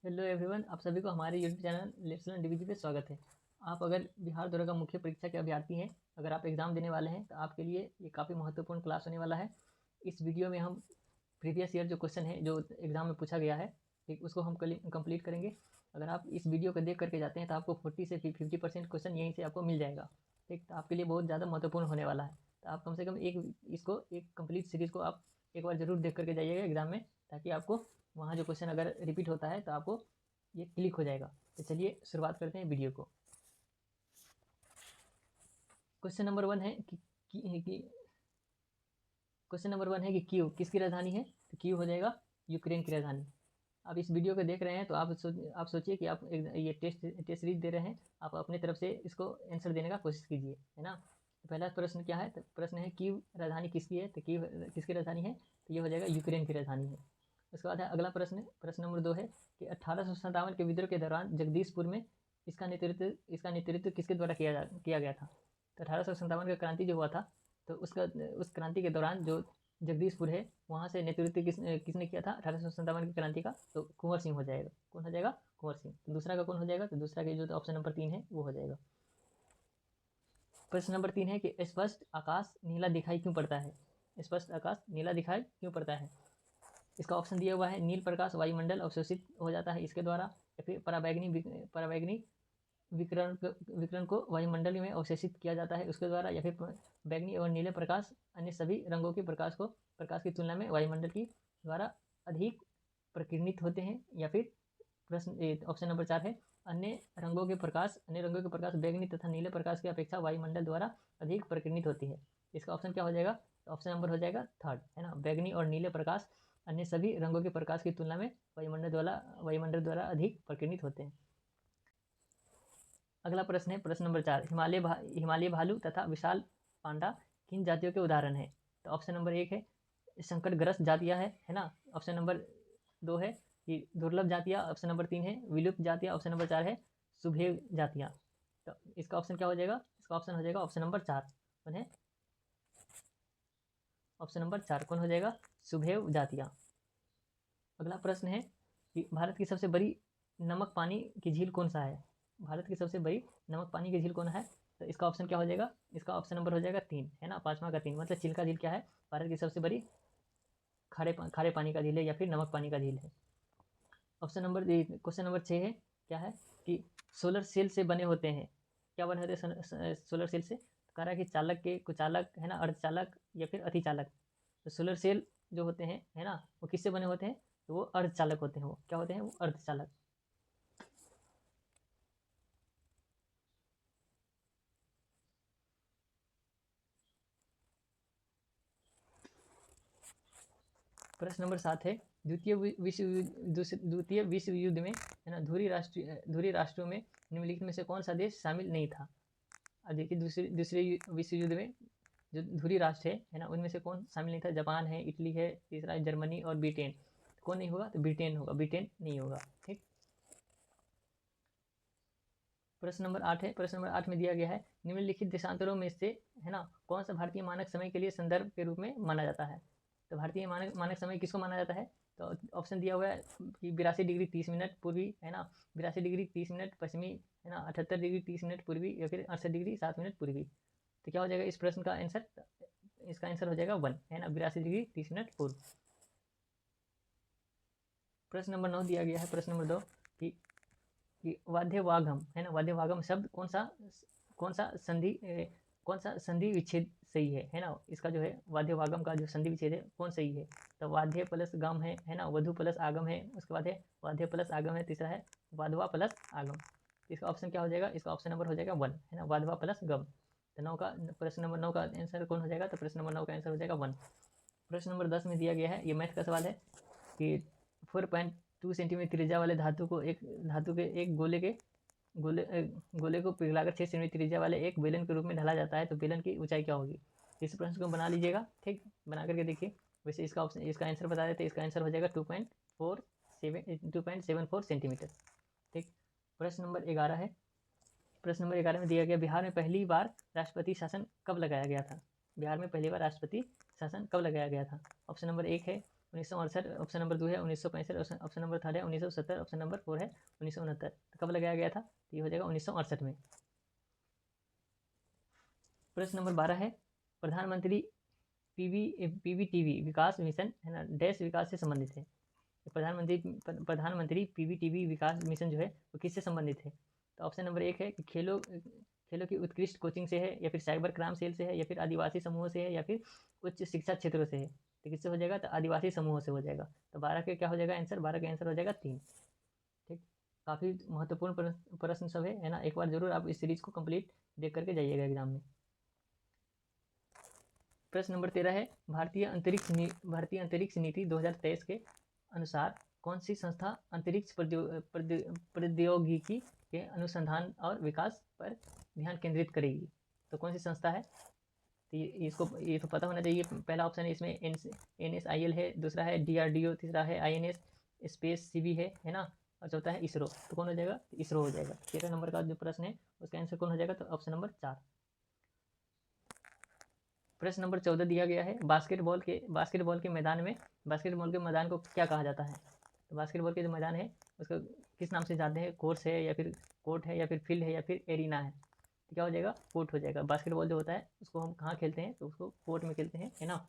Hello everyone, आप सभी को हमारे YouTube channel let's learn DBG पे स्वागत है। आप अगर बिहार दौरे का मुख्य परीक्षा के अभ्यर्थी हैं, अगर आप एग्ज़ाम देने वाले हैं तो आपके लिए ये काफ़ी महत्वपूर्ण क्लास होने वाला है। इस वीडियो में हम प्रीवियस ईयर जो क्वेश्चन है जो एग्ज़ाम में पूछा गया है, ठीक, उसको हम कंप्लीट करेंगे। अगर आप इस वीडियो को देख करके जाते हैं तो आपको 40 से 50% क्वेश्चन यहीं से आपको मिल जाएगा। ठीक, तो आपके लिए बहुत ज़्यादा महत्वपूर्ण होने वाला है। तो आप कम से कम एक कंप्लीट सीरीज़ को आप एक बार ज़रूर देख करके जाइएगा एग्ज़ाम में, ताकि आपको वहाँ जो क्वेश्चन अगर रिपीट होता है तो आपको ये क्लिक हो जाएगा। तो चलिए शुरुआत करते हैं वीडियो को। क्वेश्चन नंबर 1 है कि क्वेश्चन नंबर 1 है कि कीव किसकी राजधानी है? तो कीव हो जाएगा यूक्रेन की राजधानी। आप इस वीडियो को देख रहे हैं तो आप सोचिए कि आप ये टेस्ट सीरीज दे रहे हैं, आप अपने तरफ से इसको आंसर देने का कोशिश कीजिए, है ना। तो पहला प्रश्न क्या है? तो प्रश्न है कीव राजधानी किसकी है? तो कीव किसकी राजधानी है? तो ये हो जाएगा यूक्रेन की राजधानी है। उसके बाद है अगला प्रश्न नंबर 2 है कि 1857 के विद्रोह के दौरान जगदीशपुर में इसका नेतृत्व किसके द्वारा किया गया था? तो 1857 का क्रांति जो हुआ था, तो उस क्रांति के दौरान जो जगदीशपुर है वहाँ से नेतृत्व किसने किया था 1857 की क्रांति का? तो कुंवर सिंह हो जाएगा। कौन हो जाएगा? कुंवर सिंह। तो दूसरा का कौन हो जाएगा? तो दूसरा के जो ऑप्शन नंबर 3 है वो हो जाएगा। प्रश्न नंबर 3 है कि स्पष्ट आकाश नीला दिखाई क्यों पड़ता है? स्पष्ट आकाश नीला दिखाई क्यों पड़ता है? इसका ऑप्शन दिया हुआ है नील प्रकाश वायुमंडल अवशोषित हो जाता है इसके द्वारा, या फिर पराबैंगनी विकिरण को वायुमंडल में अवशोषित किया जाता है उसके द्वारा, या फिर बैगनी और नीले प्रकाश अन्य सभी रंगों के प्रकाश की तुलना में वायुमंडल की द्वारा अधिक प्रकीर्णित होते हैं, या फिर प्रश्न ऑप्शन नंबर 4 है अन्य रंगों के प्रकाश बैगनी तथा नीले प्रकाश की अपेक्षा वायुमंडल द्वारा अधिक प्रकीर्णित होती है। इसका ऑप्शन क्या हो जाएगा? ऑप्शन नंबर हो जाएगा 3, है ना। बैगनी और नीले प्रकाश अन्य सभी रंगों के प्रकाश की तुलना में वायुमंडल द्वारा अधिक प्रकीर्णित होते हैं। अगला प्रश्न है प्रश्न नंबर 4, हिमालय भालू तथा विशाल पांडा किन जातियों के उदाहरण है? तो ऑप्शन नंबर 1 है संकटग्रस्त जातियां है ना। ऑप्शन नंबर 2 है कि दुर्लभ जातियां। ऑप्शन नंबर 3 है विलुप्त जातियां। ऑप्शन नंबर 4 है सुभेव जातियां। तो इसका ऑप्शन क्या हो जाएगा? इसका ऑप्शन हो जाएगा ऑप्शन नंबर 4। कौन है? ऑप्शन नंबर 4 कौन हो जाएगा? सुभेव जातियां। अगला प्रश्न है कि भारत की सबसे बड़ी नमक पानी की झील कौन सा है? भारत की सबसे बड़ी नमक पानी की झील कौन है? तो इसका ऑप्शन क्या हो जाएगा? इसका ऑप्शन नंबर हो जाएगा 3, है ना। 5वां का 3 मतलब चिल्का झील क्या है? भारत की सबसे बड़ी खारे पानी का झील है, या फिर नमक पानी का झील है। क्वेश्चन नंबर 6 है, क्या है कि सोलर सेल से बने होते हैं, क्या बने होते हैं सोलर सेल से? कह रहा है कि चालक के कुचालक, है ना, अर्धचालक या फिर अतिचालक। तो सोलर सेल जो होते हैं, है ना, वो किससे बने होते हैं? तो वो अर्धचालक होते हैं। वो क्या होते हैं? वो अर्धचालक। प्रश्न नंबर 7 है द्वितीय विश्व युद्ध में, है ना, धुरी राष्ट्रों में निम्नलिखित में से कौन सा देश शामिल नहीं था? अब देखिए दूसरे विश्व युद्ध में जो धुरी राष्ट्र है ना, उनमें से कौन शामिल नहीं था? जापान है, इटली है, तीसरा है जर्मनी और ब्रिटेन। कौन नहीं होगा? तो ब्रिटेन होगा। ब्रिटेन नहीं होगा। ठीक। प्रश्न नंबर 8 है। प्रश्न नंबर 8 में दिया गया है निम्नलिखित देशांतरों में से, है ना, कौन सा भारतीय मानक समय के लिए संदर्भ के रूप में माना जाता है? तो भारतीय मानक समय किसको माना जाता है? तो ऑप्शन दिया हुआ है कि 82 डिग्री 30 मिनट पूर्वी, है ना, 82 डिग्री 30 मिनट पश्चिमी, है ना, 78 डिग्री 30 मिनट पूर्वी, या फिर 68 डिग्री 7 मिनट पूर्वी। तो क्या हो जाएगा इस प्रश्न का आंसर? इसका आंसर हो जाएगा 1, है ना, 82 डिग्री 30 मिनट पूर्व। प्रश्न नंबर 9 दिया गया है। प्रश्न नंबर 2 कि वाद्यवागम, है ना, वाद्यवागम शब्द कौन सा संधि विच्छेद सही है ना। इसका जो है वाद्यवागम का जो संधि विच्छेद है कौन सही है? तो वाद्य प्लस गम है ना, वधु प्लस आगम है, उसके बाद है वाद्य प्लस आगम है, तीसरा है वाधवा प्लस आगम। इसका ऑप्शन क्या हो जाएगा? इसका ऑप्शन नंबर हो जाएगा 1, है ना, वाधवा प्लस गम। तो प्रश्न नंबर 9 का आंसर कौन हो जाएगा? तो प्रश्न नंबर 9 का आंसर हो जाएगा 1। प्रश्न नंबर 10 में दिया गया है, ये मैथ का सवाल है कि 4.2 सेंटीमीटर त्रिज्या वाले धातु के एक गोले को पिघलाकर 6 सेंटीमीटर त्रिज्या वाले एक बेलन के रूप में ढला जाता है, तो बेलन की ऊंचाई क्या होगी? इस प्रश्न को बना लीजिएगा। ठीक, बना करके देखिए। वैसे इसका आंसर बता देते हैं। इसका आंसर हो जाएगा 2.74 सेंटीमीटर। ठीक। प्रश्न नंबर 11 है। प्रश्न नंबर 11 में दिया गया बिहार में पहली बार राष्ट्रपति शासन कब लगाया गया था? बिहार में पहली बार राष्ट्रपति शासन कब लगाया गया था? ऑप्शन नंबर 1 है 1968, ऑप्शन नंबर 2 है 1965, ऑप्शन नंबर 3 है 1970, ऑप्शन नंबर 4 है 1969। तो कब लगाया गया था? तो ये हो जाएगा 1968 में। प्रश्न नंबर 12 है प्रधानमंत्री पीवीटीवी विकास मिशन है ना डैश विकास से संबंधित है। प्रधानमंत्री पीवीटीवी विकास मिशन जो है वो किससे संबंधित है? तो ऑप्शन नंबर 1 है कि खेलों की उत्कृष्ट कोचिंग से है, या फिर साइबर क्राइम सेल से है, या फिर आदिवासी समूहों से है, या फिर उच्च शिक्षा क्षेत्रों से है। तो किससे हो जाएगा? तो आदिवासी समूहों से हो जाएगा। तो 12 के क्या हो जाएगा आंसर? 12 का आंसर हो जाएगा 3। ठीक, काफ़ी महत्वपूर्ण प्रश्न सब है ना। एक बार जरूर आप इस सीरीज को कंप्लीट देख करके जाइएगा एग्जाम में। प्रश्न नंबर 13 है भारतीय अंतरिक्ष नीति 2023 के अनुसार कौन सी संस्था अंतरिक्ष प्रौद्योगिकी के अनुसंधान और विकास पर ध्यान केंद्रित करेगी? तो कौन सी संस्था है? तो ये तो पता होना चाहिए। पहला ऑप्शन है इसमें NSIL है, दूसरा है DRDO, तीसरा है INS स्पेस CB है ना, और चौथा है इसरो। तो कौन हो जाएगा? इसरो हो जाएगा। 13 नंबर का जो प्रश्न है उसका आंसर कौन हो जाएगा? तो ऑप्शन नंबर 4। प्रश्न नंबर 14 दिया गया है बास्केटबॉल के मैदान के मैदान को क्या कहा जाता है? तो बास्केटबॉल के जो मैदान है उसको किस नाम से जानते हैं? कोर्स है, या फिर कोर्ट है, या फिर फील्ड है, या फिर एरिना है? तो क्या हो जाएगा? कोर्ट हो जाएगा। बास्केटबॉल जो होता है उसको हम कहाँ खेलते हैं? तो उसको कोर्ट में खेलते हैं, है ना।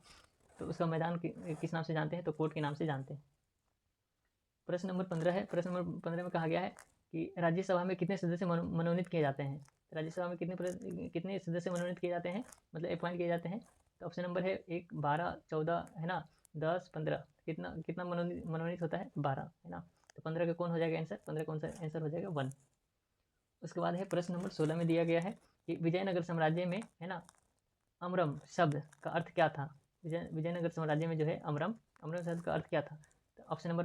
तो उसका मैदान किस नाम से जानते हैं? तो कोर्ट के नाम से जानते हैं। प्रश्न नंबर 15 है। प्रश्न नंबर 15 में कहा गया है कि राज्यसभा में कितने सदस्य मनोनीत किए जाते हैं? राज्यसभा में कितने सदस्य मनोनीत किए जाते हैं, मतलब अपॉइंट किए जाते हैं? तो ऑप्शन नंबर है 1, 12, 14 है ना, 10, 15। कितना मनोनीत होता है? 12 है ना। तो 15 का कौन हो जाएगा आंसर? 15 कौन सा आंसर हो जाएगा? 1। उसके बाद है प्रश्न नंबर 16 में दिया गया है कि विजयनगर साम्राज्य में है ना अमरम शब्द का अर्थ क्या था? विजयनगर साम्राज्य में जो है अमरम शब्द का अर्थ क्या था? तो ऑप्शन नंबर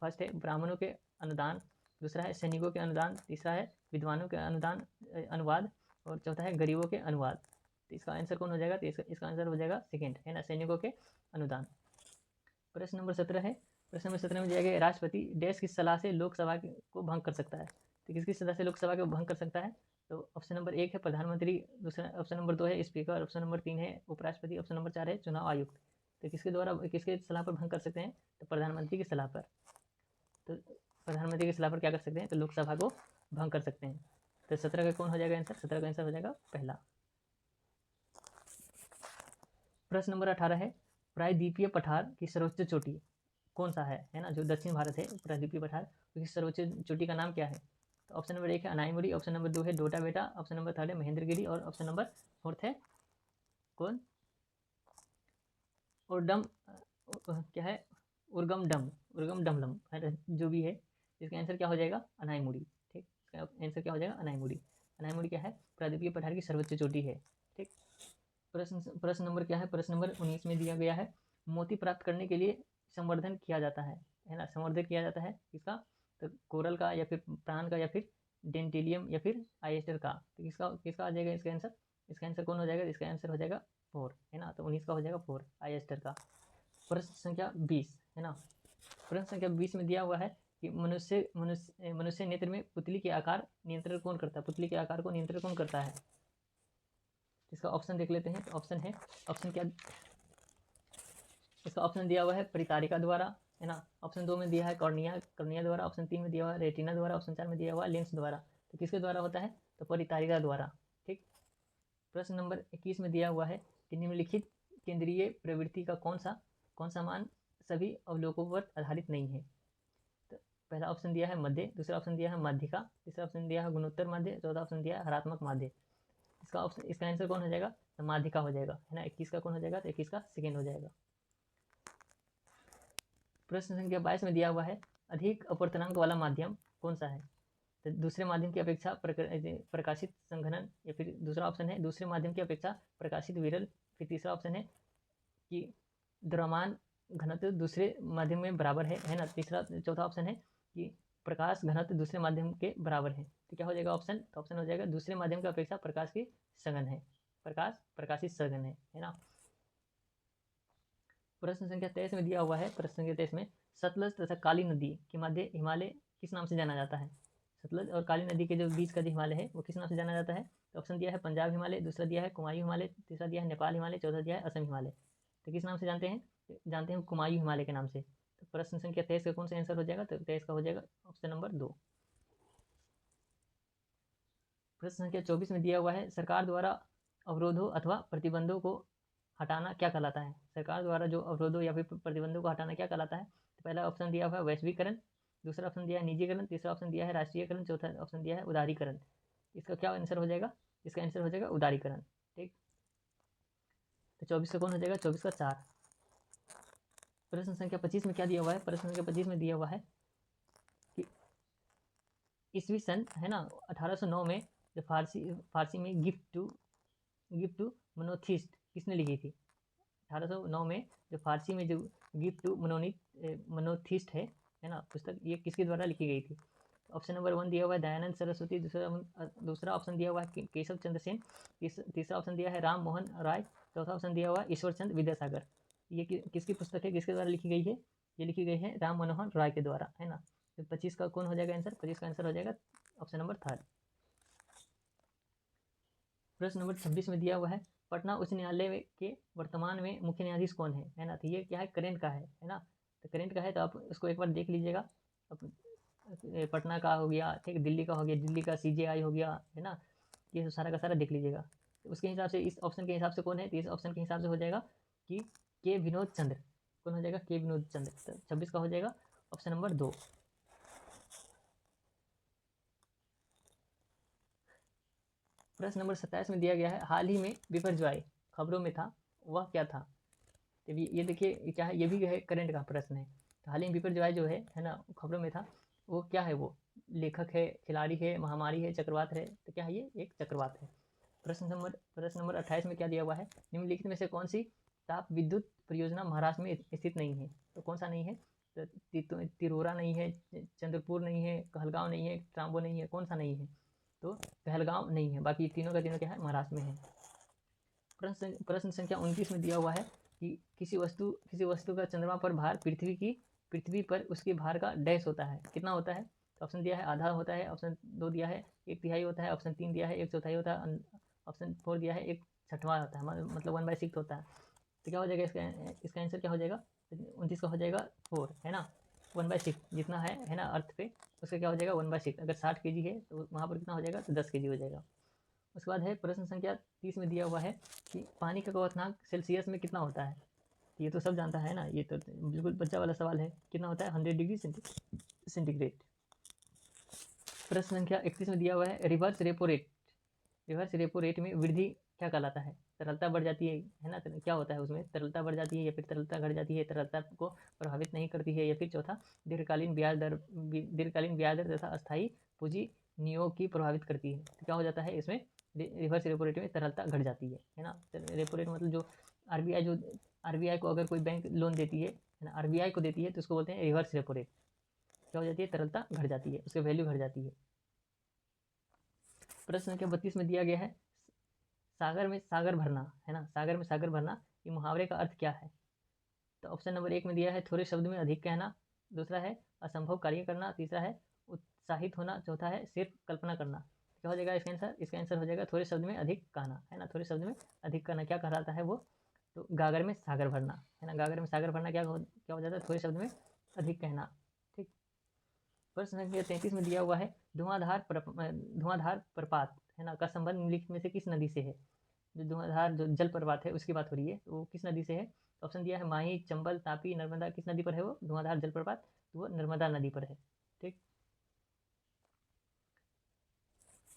फर्स्ट है ब्राह्मणों के अनुदान, दूसरा है सैनिकों के अनुदान, तीसरा है विद्वानों के अनुवाद, और चौथा है गरीबों के अनुवाद। तो इसका आंसर कौन हो जाएगा? तो इसका आंसर हो जाएगा सेकेंड, है ना, सैनिकों के अनुदान। प्रश्न नंबर 17 है। प्रश्न नंबर 17 में दिया गया राष्ट्रपति देश की सलाह से लोकसभा को भंग कर सकता है। तो किसकी सलाह से लोकसभा को भंग कर सकता है? तो ऑप्शन नंबर 1 है प्रधानमंत्री, दूसरा ऑप्शन नंबर 2 है स्पीकर, ऑप्शन नंबर 3 है उपराष्ट्रपति, ऑप्शन नंबर 4 है चुनाव आयुक्त। तो किसके सलाह पर भंग कर सकते हैं? तो प्रधानमंत्री की सलाह पर। तो प्रधानमंत्री की सलाह पर क्या कर सकते हैं? तो लोकसभा को भंग कर सकते हैं। तो 17 का कौन हो जाएगा आंसर? 17 का आंसर हो जाएगा पहला। प्रश्न नंबर 18 है प्रायद्वीपीय पठार की सर्वोच्च चोटी कौन सा है ना, जो दक्षिण भारत है प्रायद्वीपीय पठार, उसकी सर्वोच्च चोटी का नाम क्या है? तो ऑप्शन नंबर 1 है अनाईमुड़ी, ऑप्शन नंबर 2 है डोटा बेटा, ऑप्शन नंबर 3 है महेंद्रगिरी, और ऑप्शन नंबर 4 है कौन? उर्डम क्या है? उर्गम डमलम, जो भी है। इसका आंसर क्या हो जाएगा? अनाईमुड़ी। ठीक, इसका आंसर क्या हो जाएगा? अनाईमुड़ी। अनाईमुड़ी क्या है? प्रायद्वीपीय पठार की सर्वोच्च चोटी है। ठीक, प्रश्न नंबर क्या है? प्रश्न नंबर 19 में दिया गया है मोती प्राप्त करने के लिए संवर्धन किया जाता है ना, संवर्धन किया जाता है किसका? तो कोरल का, या फिर प्राण का, या फिर डेंटिलियम, या फिर आयस्टर का। तो किसका आ जाएगा इसका आंसर? इसका आंसर कौन हो जाएगा? इसका आंसर हो जाएगा 4, है ना। तो 19 का हो जाएगा 4, आयस्टर का। प्रश्न संख्या 20 है ना। प्रश्न संख्या 20 में दिया हुआ है कि मनुष्य नेत्र में पुतली के आकार नियंत्रण कौन करता है? पुतली के आकार को नियंत्रण कौन करता है? इसका ऑप्शन देख लेते हैं। तो ऑप्शन क्या इसका ऑप्शन दिया हुआ है परितारिका द्वारा, है ना। ऑप्शन 2 में दिया है कॉर्निया द्वारा, ऑप्शन 3 में दिया हुआ है रेटिना द्वारा, ऑप्शन 4 में दिया हुआ है लेंस द्वारा। तो किसके द्वारा होता है? तो परितारिका द्वारा। ठीक, प्रश्न नंबर 21 में दिया हुआ है कि निम्नलिखित केंद्रीय प्रवृत्ति का कौन सा मान सभी अवलोकों पर आधारित नहीं है? तो पहला ऑप्शन दिया है मध्य, दूसरा ऑप्शन दिया है माध्यिका, तीसरा ऑप्शन दिया है गुणोत्तर माध्य, चौथा ऑप्शन दिया है हरात्मक माध्य। इसका आंसर कौन हो जाएगा? तो माध्यिका हो जाएगा, है ना। 21 का कौन हो जाएगा? तो 21 का सेकेंड हो जाएगा। प्रश्न संख्या 22 में दिया हुआ है अधिक अपवर्तनांक वाला माध्यम कौन सा है? तो दूसरे माध्यम की अपेक्षा प्रकाशित संघनन, या फिर दूसरा ऑप्शन है दूसरे माध्यम की अपेक्षा प्रकाशित विरल, फिर तीसरा ऑप्शन है कि द्रव्यमान घनत्व दूसरे माध्यम में बराबर है ना। चौथा ऑप्शन है कि प्रकाश घनत्व दूसरे माध्यम के बराबर है। तो क्या हो जाएगा ऑप्शन? तो ऑप्शन हो जाएगा दूसरे माध्यम की अपेक्षा प्रकाश की सघन है, प्रकाशित सघन है ना। प्रश्न संख्या 23 में दिया हुआ है। प्रश्न संख्या 23 में सतलज तथा काली नदी के मध्य हिमालय किस नाम से जाना जाता है? सतलज और काली नदी के जो बीच का जो हिमालय है वो किस नाम से जाना जाता है? तो ऑप्शन दिया है पंजाब हिमालय, दूसरा दिया है कुमायूं हिमालय, तीसरा दिया है नेपाल हिमालय, चौथा दिया है असम हिमालय। तो किस नाम से जानते हैं? जानते हैं कुमायूं हिमालय के नाम से। तो प्रश्न संख्या 23 का कौन सा आंसर हो जाएगा? तो 23 का हो जाएगा ऑप्शन नंबर 2। प्रश्न संख्या 24 में दिया हुआ है, सरकार द्वारा अवरोधों अथवा प्रतिबंधों को हटाना क्या कहलाता है? सरकार द्वारा जो अवरोधों या फिर प्रतिबंधों को हटाना क्या कहलाता है? तो पहला ऑप्शन दिया हुआ है वैश्वीकरण, दूसरा ऑप्शन दिया है निजीकरण, तीसरा ऑप्शन दिया है राष्ट्रीयकरण, चौथा ऑप्शन दिया है उदारीकरण। इसका क्या आंसर हो जाएगा? इसका आंसर हो जाएगा उदारीकरण। ठीक, तो 24 का कौन हो जाएगा? 24 का 4। प्रश्न संख्या 25 में क्या दिया हुआ है? प्रश्न संख्या 25 में दिया हुआ है कि ईस्वी सन है ना 1809 में जो फारसी में गिफ्ट टू मोनोथिस्ट किसने लिखी थी? 1809 में जो फारसी में जो गिफ्ट टू मोनोथिस्ट है ना पुस्तक, ये किसके द्वारा लिखी गई थी? ऑप्शन नंबर 1 दिया हुआ है दयानंद सरस्वती, दूसरा ऑप्शन दिया हुआ है केशव चंद्र सेन, तीसरा ऑप्शन दिया है राम मोहन राय, चौथा ऑप्शन दिया हुआ है ईश्वर चंद्र विद्यासागर। ये किसकी पुस्तक है, किसके द्वारा लिखी गई है? ये लिखी गई है राम मनोहर राय के द्वारा, है ना। तो 25 का कौन हो जाएगा आंसर? 25 का आंसर हो जाएगा ऑप्शन नंबर 3। प्रश्न नंबर 26 में दिया हुआ है, पटना उच्च न्यायालय के वर्तमान में मुख्य न्यायाधीश कौन है ना। तो ये क्या है? करेंट का है ना। तो करेंट का है तो आप उसको एक बार देख लीजिएगा। पटना का हो गया, ठीक, दिल्ली का हो गया, दिल्ली का CJI हो गया, है ना। ये सारा का सारा देख लीजिएगा। तो उसके हिसाब से इस ऑप्शन के हिसाब से कौन है? तो इस ऑप्शन के हिसाब से हो जाएगा कि के विनोद चंद्र। कौन हो जाएगा? के विनोद चंद्र। तो 26 का हो जाएगा ऑप्शन नंबर 2। प्रश्न नंबर 27 में दिया गया है, हाल ही में बिपरजॉय खबरों में था, वह क्या था? तो ये देखिए क्या है, ये भी है करंट का प्रश्न है। तो हाल ही में बिपरजॉय जो है ना, खबरों में था, वो क्या है? वो लेखक है, खिलाड़ी है, महामारी है, चक्रवात है? तो क्या है? ये एक चक्रवात है। प्रश्न नंबर 28 में क्या दिया हुआ है, निम्नलिखित में से कौन सी ताप विद्युत परियोजना महाराष्ट्र में स्थित नहीं है? तो कौन सा नहीं है? तो तिरोरा नहीं है, चंद्रपुर नहीं है, कहलगांव नहीं है, ट्राम्बो नहीं है, कौन सा नहीं है? तो पहलगांव नहीं है, बाकी तीनों का तीनों क्या है? महाराष्ट्र में है। प्रश्न संख्या 29 में दिया हुआ है कि किसी वस्तु का चंद्रमा पर भार पृथ्वी पर उसके भार का डैश होता है, कितना होता है? तो ऑप्शन दिया है आधा होता है, ऑप्शन 2 दिया है 1/3 होता है, ऑप्शन 3 दिया है 1/4 होता है, ऑप्शन 4 दिया है 1/6 होता है, मतलब 1/6 होता है। तो क्या हो जाएगा इसका आंसर क्या हो जाएगा? 29 का हो जाएगा 4, है ना। 1/6 जितना है ना अर्थ पे, उसका क्या हो जाएगा? 1/6। अगर 60 kg है तो वहाँ पर कितना हो जाएगा? तो 10 kg हो जाएगा। उसके बाद है प्रश्न संख्या 30 में दिया हुआ है कि पानी का क्वथनांक सेल्सियस में कितना होता है? ये तो सब जानता है ना, ये तो बिल्कुल बच्चा वाला सवाल है। कितना होता है? 100 डिग्री सेंटीग्रेड। प्रश्न संख्या 31 में दिया हुआ है, रिवर्स रेपो रेट में वृद्धि क्या कहलाता है? तरलता बढ़ जाती है ना। तो क्या होता है उसमें? तरलता बढ़ जाती है या फिर तरलता घट जाती है, तरलता को प्रभावित नहीं करती है, या फिर चौथा दीर्घकालीन ब्याज दर तथा अस्थायी पूंजी नियोग की प्रभावित करती है। तो क्या हो जाता है इसमें? रिवर्स रेपो रेट में तरलता घट जाती है ना। रेपो रेट मतलब जो आरबीआई को अगर कोई बैंक लोन देती है ना, आरबीआई को देती है, तो उसको बोलते हैं रिवर्स रेपो रेट। क्या हो जाती है? तरलता घट जाती है, उसकी वैल्यू घट जाती है। प्रश्न संख्या 32 में दिया गया है, सागर में सागर भरना, है ना, सागर में सागर भरना, ये मुहावरे का अर्थ क्या है? तो ऑप्शन नंबर 1 में दिया है थोड़े शब्द में अधिक कहना, दूसरा है असंभव कार्य करना, तीसरा है उत्साहित होना, चौथा है सिर्फ कल्पना करना। क्या हो जाएगा इसका आंसर? इसका आंसर हो जाएगा थोड़े शब्द में अधिक कहना, है ना। थोड़े शब्द में अधिक कहना क्या कहलाता है? वो तो गागर में सागर भरना, है ना। गागर में सागर भरना क्या हो जाता है? थोड़े शब्द में अधिक कहना। ठीक। प्रश्न संख्या 33 में दिया हुआ है, धुआंधार प्रपात, है ना, का संबंध निम्नलिखित में से किस नदी से है? जो धुआंधार जो जल प्रपात है उसकी बात हो रही है, तो वो किस नदी से है? ऑप्शन दिया है माही, चंबल, तापी, नर्मदा। किस नदी पर है वो धुआंधार जलप्रपात? तो वो नर्मदा नदी पर है। ठीक।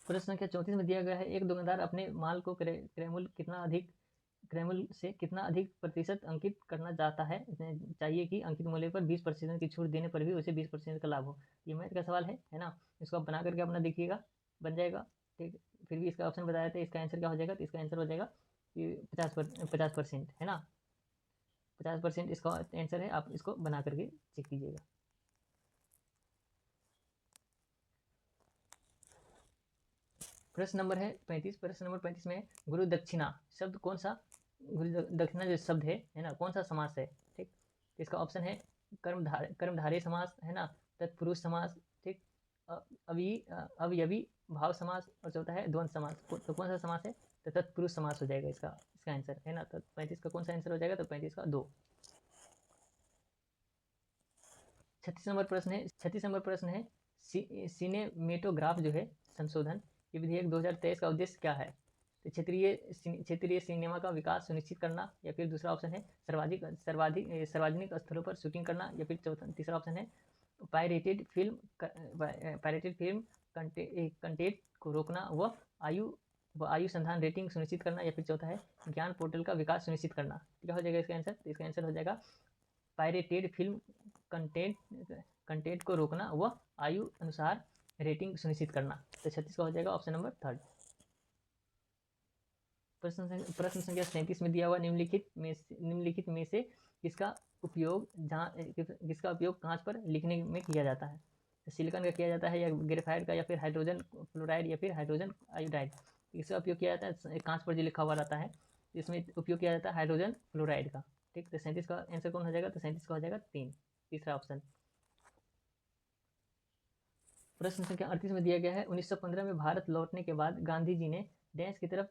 प्रश्न संख्या 34 में दिया गया है, एक दुकानदार अपने माल को क्रय मूल्य से कितना अधिक प्रतिशत अंकित करना चाहता है, चाहिए कि अंकित मूल्य पर 20% की छूट देने पर भी उसे 20% का लाभ हो। ये मैथ का सवाल है ना। इसको आप बना करके अपना देखिएगा, बन जाएगा। ठीक। फिर भी इसका ऑप्शन बताया था, इसका आंसर क्या हो जाएगा? तो इसका आंसर हो जाएगा कि 50%, है ना। 50% इसका आंसर है, आप इसको बना करके चेक कीजिएगा। प्रश्न नंबर 35 में गुरु दक्षिणा शब्द कौन सा, गुरु दक्षिणा जो शब्द है ना, कौन सा समास है? ठीक। तो इसका ऑप्शन है कर्मधारय समास, है ना, तत्पुरुष समास, ठीक, अवयवी भाव समास, और चौथा है द्वंद्व समास। तो कौन सा समास है? तो तत्पुरुष समास हो जाएगा इसका आंसर, है ना। तो 35 का कौन सा आंसर हो जाएगा? तो 35 का 2। 36 नंबर प्रश्न है सिनेमेटोग्राफ जो है संशोधन ये विधेयक 2023 का उद्देश्य क्या है? तो क्षेत्रीय सिनेमा का विकास सुनिश्चित करना, या फिर दूसरा ऑप्शन है सार्वजनिक स्थलों पर शूटिंग करना, या फिर तीसरा ऑप्शन है पायरेटेड फिल्म कंटेंट को रोकना व आयु संधान रेटिंग सुनिश्चित करना, या फिर चौथा है ज्ञान पोर्टल का विकास सुनिश्चित करना। क्या हो जाएगा इसका आंसर? तो इसका आंसर हो जाएगा पायरेटेड फिल्म कंटेंट को रोकना व आयु अनुसार रेटिंग सुनिश्चित करना। तो 36 का हो जाएगा ऑप्शन नंबर 3। प्रश्न संख्या 37 में दिया हुआ निम्नलिखित में से किसका उपयोग कांच पर लिखने में किया जाता है? तो सिलिकॉन का किया जाता है, या ग्रेफाइट का, या फिर हाइड्रोजन फ्लोराइड, या फिर हाइड्रोजन आयोडाइड। इसका उपयोग किया जाता है कांच पर जो लिखा हुआ रहता है इसमें उपयोग किया जाता है हाइड्रोजन फ्लोराइड का। ठीक, तो 37 का आंसर कौन हो जाएगा? तो 37 का हो जाएगा 3, तीसरा ऑप्शन। प्रश्न संख्या 38 में दिया गया है 1915 में भारत लौटने के बाद गांधी जी ने डैश की तरफ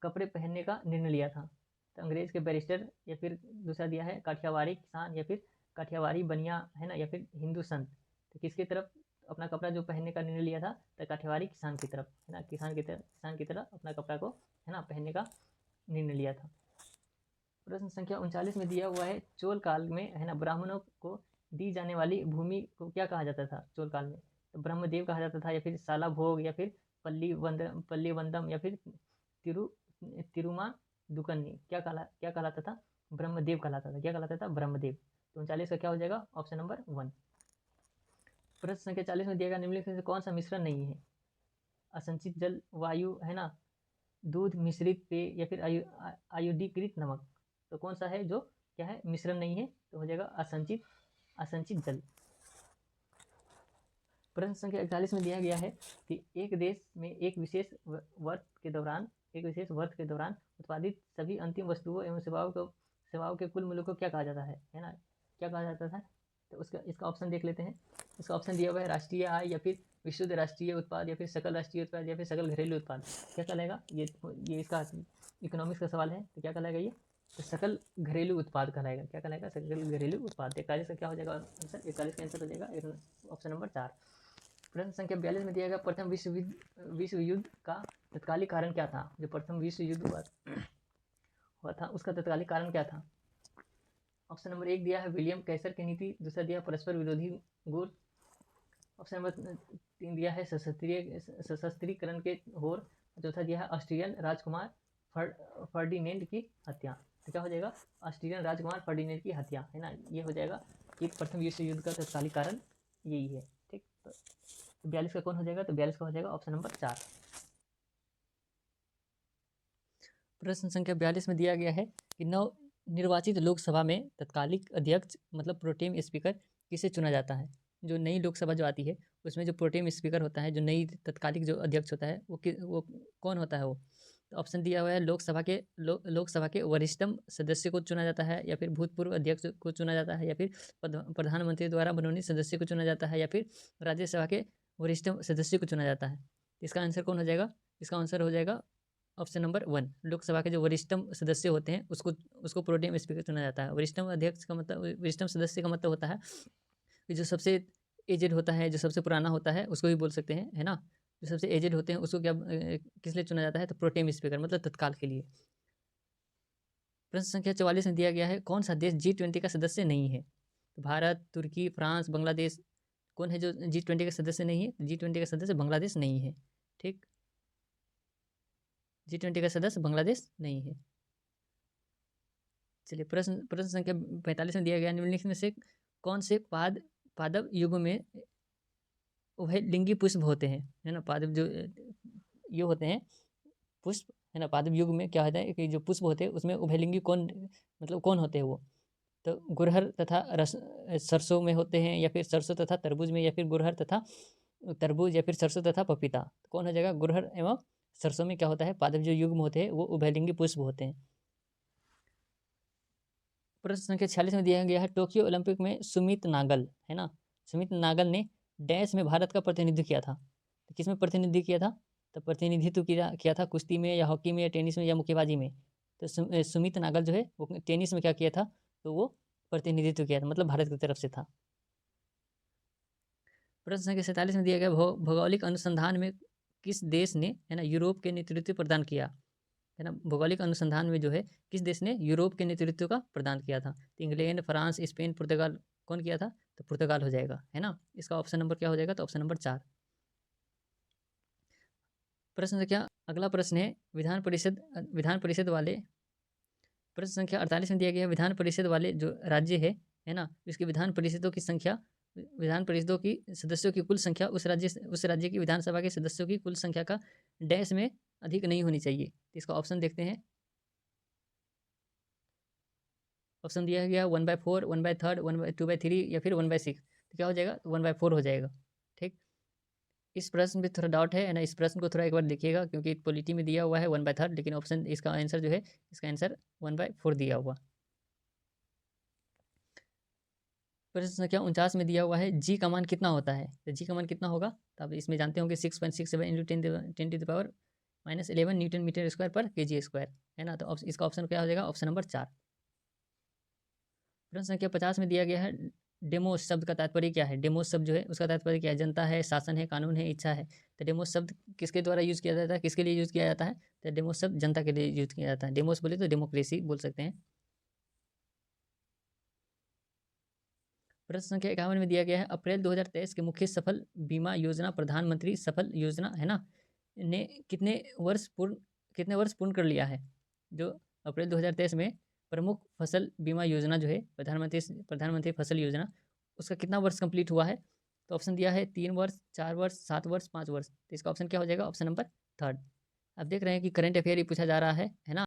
कपड़े पहनने का निर्णय लिया था? तो अंग्रेज के बैरिस्टर, या फिर दूसरा दिया है काठियावाड़ी किसान, या फिर काठियावाड़ी बनिया, है ना, या फिर हिंदू संत। तो किसकी तरफ अपना कपड़ा जो पहनने का निर्णय लिया था? तो काठियावाड़ी किसान की तरफ, है ना, किसान की तरफ अपना कपड़ा को, है ना, पहनने का निर्णय लिया था। प्रश्न संख्या 39 में दिया हुआ है चोल काल में, है ना, ब्राह्मणों को दी जाने वाली भूमि को क्या कहा जाता था चोल काल में? तो ब्रह्मदेव कहा जाता था, या फिर साला भोग, या फिर पल्ली वंदम, या फिर तिरुमा दुकन्नी। क्या कहलाता था? ब्रह्मदेव कहलाता था। क्या कहलाता था? ब्रह्मदेव। तो 39 का क्या हो जाएगा? Option number 1। प्रश्न संख्या 40 में दिया गया निम्नलिखित में से कौन सा मिश्रण नहीं है? असंचित जल, वायु, है ना, दूध मिश्रित पेय, या फिर आयोडीकृत नमक। तो कौन सा है जो क्या है मिश्रण नहीं है? तो हो जाएगा असंचित जल। प्रश्न संख्या 41 में दिया गया है कि एक देश में एक विशेष वर्ष के दौरान उत्पादित सभी अंतिम वस्तुओं एवं सेवाओं के कुल मूल्य को क्या कहा जाता है ना, क्या कहा जाता था? तो इसका ऑप्शन देख लेते हैं। इसका ऑप्शन दिया हुआ है राष्ट्रीय आय, या फिर विशुद्ध राष्ट्रीय उत्पाद, या फिर सकल राष्ट्रीय उत्पाद, या फिर सकल घरेलू उत्पाद। क्या कहलाएगा? ये इसका इकोनॉमिक्स का सवाल है, तो क्या कहलाएगा ये? तो सकल घरेलू उत्पाद कहलाएगा। क्या कहलाएगा? सकल घरेलू उत्पाद। 41 का क्या हो जाएगा आंसर? 41 का आंसर हो जाएगा ऑप्शन नंबर 4। प्रश्न संख्या 42 में दिया गया प्रथम विश्व युद्ध का तत्कालिक कारण क्या था? जो प्रथम विश्व युद्ध हुआ था उसका तत्कालिक कारण क्या था? ऑप्शन नंबर 1 दिया है विलियम कैसर की नीति, दूसरा दिया परस्पर विरोधी गुट, ऑप्शन नंबर 3 दिया है सशस्त्रीकरण के होर, चौथा दिया है ऑस्ट्रियन राजकुमार फर्डिनेंड की हत्या। तो क्या हो जाएगा? ऑस्ट्रियन राजकुमार फर्डिनेंड की हत्या, है ना, ये हो जाएगा कि प्रथम विश्व युद्ध का तत्कालिक कारण यही है। ठीक, तो 42 का कौन हो जाएगा? तो 42 का हो जाएगा ऑप्शन नंबर 4। प्रश्न संख्या 42 में दिया गया है कि नव निर्वाचित लोकसभा में तत्कालिक अध्यक्ष मतलब प्रोटेम स्पीकर किसे चुना जाता है? जो नई लोकसभा जो आती है उसमें जो प्रोटेम स्पीकर होता है, जो नई तत्कालिक जो अध्यक्ष होता है वो कौन होता है? वो तो ऑप्शन दिया हुआ है लोकसभा के वरिष्ठतम सदस्य को चुना जाता है, या फिर भूतपूर्व अध्यक्ष को चुना जाता है, या फिर प्रधानमंत्री द्वारा मनोनीत सदस्य को चुना जाता है, या फिर राज्यसभा के वरिष्ठतम सदस्य को चुना जाता है। इसका आंसर कौन हो जाएगा? इसका आंसर हो जाएगा ऑप्शन नंबर 1। लोकसभा के जो वरिष्ठतम सदस्य होते हैं उसको प्रोटेम स्पीकर चुना जाता है। वरिष्ठतम अध्यक्ष का मतलब, वरिष्ठतम सदस्य का मतलब होता है कि जो सबसे एजेड होता है, जो सबसे पुराना होता है उसको भी बोल सकते हैं, है ना। जो सबसे एजेड होते हैं उसको क्या किस लिए चुना जाता है? तो प्रोटेम स्पीकर मतलब तत्काल के लिए। प्रश्न संख्या 44 में दिया गया है कौन सा देश G20 का सदस्य नहीं है? तो भारत, तुर्की, फ्रांस, बांग्लादेश। कौन है जो G20 का सदस्य नहीं है? G20 का सदस्य बांग्लादेश नहीं है। ठीक, G20 का सदस्य बांग्लादेश नहीं है। चलिए प्रश्न संख्या 45 में दिया गया निम्नलिखित में से कौन से पादप युग में उभयलिंगी पुष्प होते हैं, है ना। पादप जो ये होते हैं पुष्प, है ना, पादप युग में क्या होता है कि जो पुष्प होते हैं उसमें उभयलिंगी कौन होते हैं? वो तो गुड़हल तथा सरसों में होते हैं, या फिर सरसों तथा तरबूज में, या फिर गुड़हल तथा तरबूज, या फिर सरसों तथा पपीता। तो कौन हो जाएगा? गुड़हल एवं सरसों में क्या होता है? पादप जो युग्म होते हैं वो उभयलिंगी पुष्प होते हैं। प्रश्न संख्या 46 में दिया गया है टोक्यो ओलंपिक में सुमित नागल, है ना, सुमित नागल ने डैश में भारत का प्रतिनिधित्व किया था। तो किस में प्रतिनिधित्व किया था? तो प्रतिनिधित्व किया था कुश्ती में, या हॉकी में, या टेनिस में, या मुक्केबाजी में। तो सुमित नागल जो है वो टेनिस में क्या किया था? तो वो प्रतिनिधित्व किया था, मतलब भारत की तरफ से था। प्रश्न संख्या 47 में दिया गया भौगोलिक अनुसंधान में किस देश ने, है ना, यूरोप के नेतृत्व प्रदान किया, है ना, भौगोलिक अनुसंधान में जो है किस देश ने यूरोप के नेतृत्व का प्रदान किया था? तो इंग्लैंड, फ्रांस, स्पेन, पुर्तगाल, कौन किया था? तो पुर्तगाल हो जाएगा, है ना। इसका ऑप्शन नंबर क्या हो जाएगा? तो ऑप्शन नंबर 4। प्रश्न संख्या अगला प्रश्न है विधान परिषद वाले, प्रश्न संख्या 48 में दिया गया है विधान परिषद वाले जो राज्य है ना, इसकी विधान परिषदों की संख्या, विधान परिषदों की सदस्यों की कुल संख्या उस राज्य की विधानसभा के सदस्यों की कुल संख्या का डैश में अधिक नहीं होनी चाहिए। तो इसका ऑप्शन देखते हैं। ऑप्शन दिया गया 1/4, 1/3, 2/3 या फिर 1/6। तो क्या हो जाएगा? 1/4 हो जाएगा। ठीक, इस प्रश्न में थोड़ा डाउट है ना, इस प्रश्न को थोड़ा एक बार देखिएगा, क्योंकि पॉलिटी में दिया हुआ है 1/3, लेकिन ऑप्शन इसका आंसर जो है, इसका आंसर 1/4 दिया हुआ। प्रश्न संख्या 49 में दिया हुआ है जी का मान कितना होता है? तो जी का मान कितना होगा? तो आप इसमें जानते होंगे 6.67 into 10 to the power -11 newton metre square पर kg स्क्वायर, है ना। तो इसका ऑप्शन क्या हो जाएगा? Option number 4। प्रश्न संख्या 50 में दिया गया है डेमोस शब्द का तात्पर्य क्या है? डेमोस शब्द जो है उसका तात्पर्य क्या है? जनता है, शासन है, कानून है, इच्छा है। तो डेमोस शब्द किसके द्वारा यूज किया जाता है, किसके लिए यूज किया जाता है? तो डेमोस शब्द जनता के लिए यूज किया जाता है। डेमोस बोले तो डेमोक्रेसी बोल सकते हैं। प्रश्न संख्या 51 में दिया गया है अप्रैल 2023 के मुख्य सफल बीमा योजना प्रधानमंत्री सफल योजना, है ना, ने कितने वर्ष पूर्ण कर लिया है? जो अप्रैल 2023 में प्रमुख फसल बीमा योजना जो है प्रधानमंत्री फसल योजना, उसका कितना वर्ष कंप्लीट हुआ है? तो ऑप्शन दिया है 3 वर्ष, 4 वर्ष, 7 वर्ष, 5 वर्ष। तो इसका ऑप्शन क्या हो जाएगा? Option number 3। अब देख रहे हैं कि करंट अफेयर ही पूछा जा रहा है ना।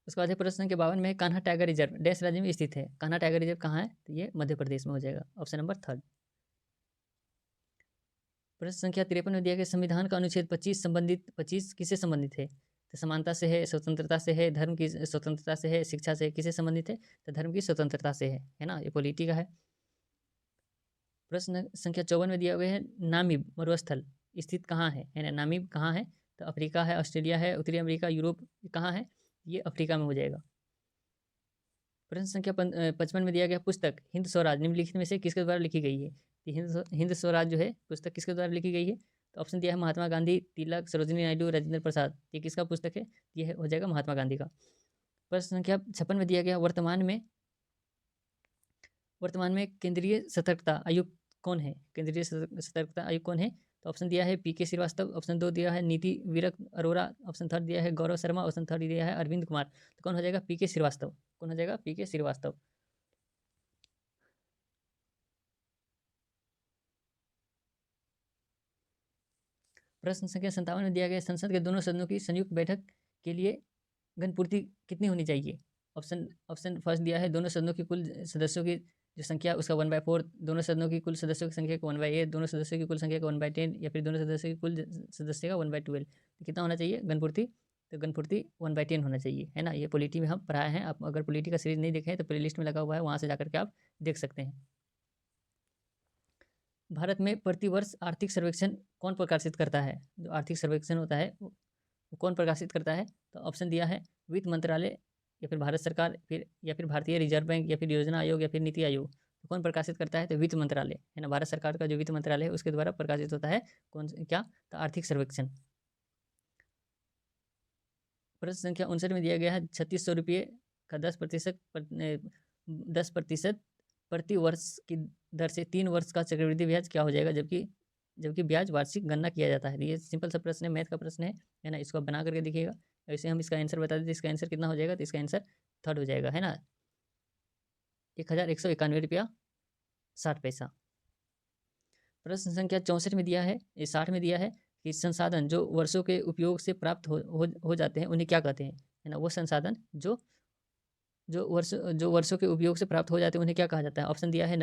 उसके बाद प्रश्न संख्या 52 में कान्हा टाइगर रिजर्व डैश राज्य में स्थित है? कान्हा टाइगर रिजर्व कहाँ है? तो ये मध्य प्रदेश में हो जाएगा, ऑप्शन नंबर 3। प्रश्न संख्या 53 में दिया गया संविधान का अनुच्छेद 25 किससे संबंधित है? तो समानता से है, स्वतंत्रता से है, धर्म की स्वतंत्रता से है, शिक्षा से, किससे संबंधित है? तो धर्म की स्वतंत्रता से है ना, ये पॉलिटी का है। प्रश्न संख्या 54 में दिया गया है नामीब मरुस्थल स्थित कहाँ है ना, नामीब कहाँ है? तो अफ्रीका है, ऑस्ट्रेलिया है, उत्तरी अमेरिका, यूरोप, कहाँ है? ये अफ्रीका में हो जाएगा। प्रश्न संख्या 55 में दिया गया पुस्तक हिंद स्वराज निम्नलिखित में से किसके द्वारा लिखी गई है? हिंद स्वराज जो है पुस्तक किसके द्वारा लिखी गई है? तो ऑप्शन दिया है महात्मा गांधी, तिलक, सरोजिनी नायडू, राजेंद्र प्रसाद। ये किसका पुस्तक है? ये हो जाएगा महात्मा गांधी का। प्रश्न संख्या 56 में दिया गया वर्तमान में केंद्रीय सतर्कता आयुक्त कौन है? केंद्रीय सतर्कता आयुक्त कौन है? तो ऑप्शन दिया है पीके श्रीवास्तव, ऑप्शन 2 दिया है नीति विरक अरोरा, ऑप्शन 3 दिया है गौरव शर्मा, ऑप्शन 3 दिया है अरविंद कुमार। तो कौन हो जाएगा? पीके श्रीवास्तव। कौन हो जाएगा? पीके श्रीवास्तव। प्रश्न संख्या 57 में दिया गया संसद के दोनों सदनों की संयुक्त बैठक के लिए घनपूर्ति कितनी होनी चाहिए? ऑप्शन फर्स्ट दिया है दोनों सदनों की कुल सदस्यों की जो संख्या उसका 1/4, दोनों सदनों की कुल सदस्यों की संख्या का 1/8, दोनों सदस्यों की कुल संख्या का 1/10, या फिर दोनों सदस्यों की कुल सदस्य का 1/12। तो कितना होना चाहिए घनपूर्ति? तो घनपूर्ति 1/10 होना चाहिए, है ना। ये पॉलिटी में हम पढ़ाए हैं। आप अगर पॉलिटी का सीरीज नहीं देखें तो प्लेलिस्ट में लगा हुआ है, वहाँ से जाकर के आप देख सकते हैं। भारत में प्रतिवर्ष आर्थिक सर्वेक्षण कौन प्रकाशित करता है? जो आर्थिक सर्वेक्षण होता है वो कौन प्रकाशित करता है? तो ऑप्शन दिया है वित्त मंत्रालय, या फिर भारत सरकार, या फिर भारतीय रिजर्व बैंक, या फिर योजना आयोग, या फिर नीति आयोग। तो कौन प्रकाशित करता है? तो वित्त मंत्रालय, है ना। भारत सरकार का जो वित्त मंत्रालय है उसके द्वारा प्रकाशित होता है क्या? तो आर्थिक सर्वेक्षण। प्रश्न संख्या 59 में दिया गया है 3600 रुपये का 10% प्रति वर्ष की दर से 3 वर्ष का चक्रवृद्धि ब्याज क्या हो जाएगा? जबकि ब्याज वार्षिक गणना किया जाता है। ये सिंपल सा प्रश्न है, मैथ का प्रश्न है ना। इसको आप बना करके देखिएगा। ऐसे हम इसका आंसर बता देते, इसका आंसर कितना हो जाएगा? तो इसका आंसर 3 हो जाएगा, है ना, 1191 रुपया 60 पैसा। प्रश्न संख्या 64 में दिया है, 60 में दिया है कि संसाधन जो वर्षों के उपयोग से प्राप्त हो जाते हैं उन्हें क्या कहते हैं? है ना, वो संसाधन जो वर्षों के उपयोग से प्राप्त हो जाते हैं उन्हें क्या कहा जाता है? ऑप्शन दिया है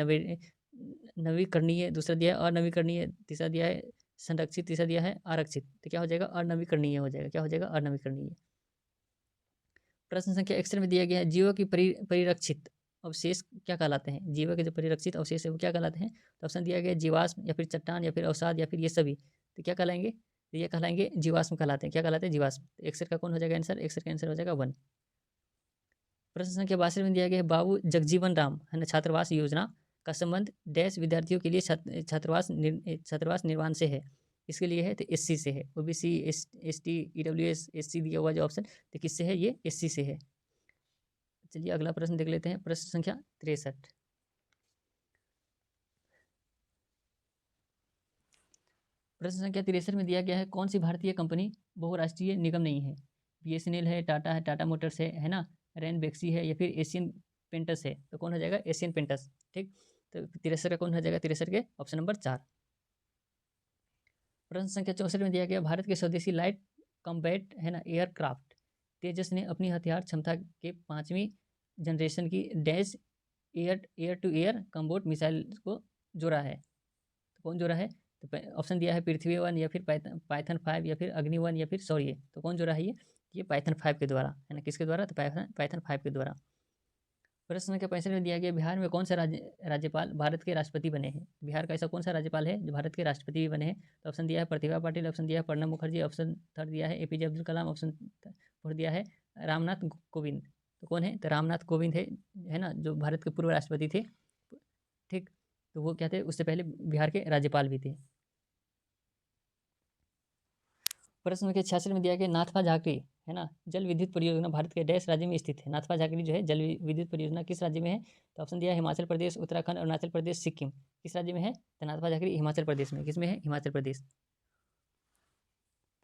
नवीकरणीय, दूसरा दिया है अनवीकरणीय, तीसरा दिया है संरक्षित, तीसरा दिया है आरक्षित। तो क्या हो जाएगा? अनवीकरणीय हो जाएगा। क्या हो जाएगा? अनवीकरणीय। प्रश्न संख्या 61 में दिया गया है जीवों की परिरक्षित अवशेष क्या कहलाते हैं? जीवों के जो परिरक्षित अवशेष है वो क्या कहलाते हैं? तो ऑप्शन दिया गया जीवाश्म, या फिर चट्टान, या फिर अवसाद, या फिर ये सभी। तो क्या कहलाएंगे? तो ये कहलाएंगे जीवाश्म कहलाते हैं। क्या कहलाते हैं? जीवाश्म। 61 का कौन हो जाएगा आंसर? 61 का आंसर हो जाएगा 1। प्रश्न संख्या 62 में दिया गया है बाबू जगजीवन राम, है ना, छात्रावास योजना का संबंध डैश विद्यार्थियों के लिए छात्रावास निर्माण से है। इसके लिए है तो एससी से है। ओबीसी, एसटी, ईडब्ल्यूएस, एससी दिया हुआ जो ऑप्शन, तो किससे है? ये एससी से है। चलिए अगला प्रश्न देख लेते हैं, प्रश्न संख्या 63। प्रश्न संख्या 63 में दिया गया है, कौन सी भारतीय कंपनी बहुराष्ट्रीय निगम नहीं है? बीएसएनएल है, टाटा मोटर्स है ना, रैनबैक्सी है, या फिर एशियन पेंटस है? तो कौन हो जाएगा? Asian paints. ठीक, तो 63 का कौन हो जाएगा? 63 के ऑप्शन नंबर 4। प्रश्न संख्या 64 में दिया गया, भारत के स्वदेशी लाइट कॉम्बैट है ना एयरक्राफ्ट तेजस ने अपनी हथियार क्षमता के 5वीं जनरेशन की dash air to air combat missile को जोड़ा है। तो कौन जोड़ा है? तो ऑप्शन दिया है पृथ्वी 1, या फिर पाइथन 5, या फिर अग्नि 1, या फिर शौर्य। तो कौन जोड़ा है ये पाइथन 5 के द्वारा है ना। किसके द्वारा? तो पाइथन 5 के द्वारा। प्रश्न संख्या 65 में दिया गया, बिहार में कौन सा राज्यपाल भारत के राष्ट्रपति बने हैं? बिहार का ऐसा कौन सा राज्यपाल है जो भारत के राष्ट्रपति भी बने हैं? तो ऑप्शन दिया है प्रतिभा पाटिल, ऑप्शन दिया है प्रणब मुखर्जी, ऑप्शन 3 दिया है एपीजे अब्दुल कलाम, ऑप्शन 4 दिया है रामनाथ कोविंद। तो कौन है? तो रामनाथ कोविंद है ना, जो भारत के पूर्व राष्ट्रपति थे। ठीक, तो वो क्या थे? उससे पहले बिहार के राज्यपाल भी थे। प्रश्न संख्या 66 में दिया गया, नाथपा झाकरी है ना जल विद्युत परियोजना भारत के डैश राज्य में स्थित है? नाथपा झाकरी जो है जल विद्युत परियोजना किस राज्य में है? तो ऑप्शन दिया है हिमाचल प्रदेश, उत्तराखंड, अरुणाचल प्रदेश, सिक्किम। किस राज्य में है? तो नाथपा झाकरी हिमाचल प्रदेश में। किसमें है? हिमाचल प्रदेश।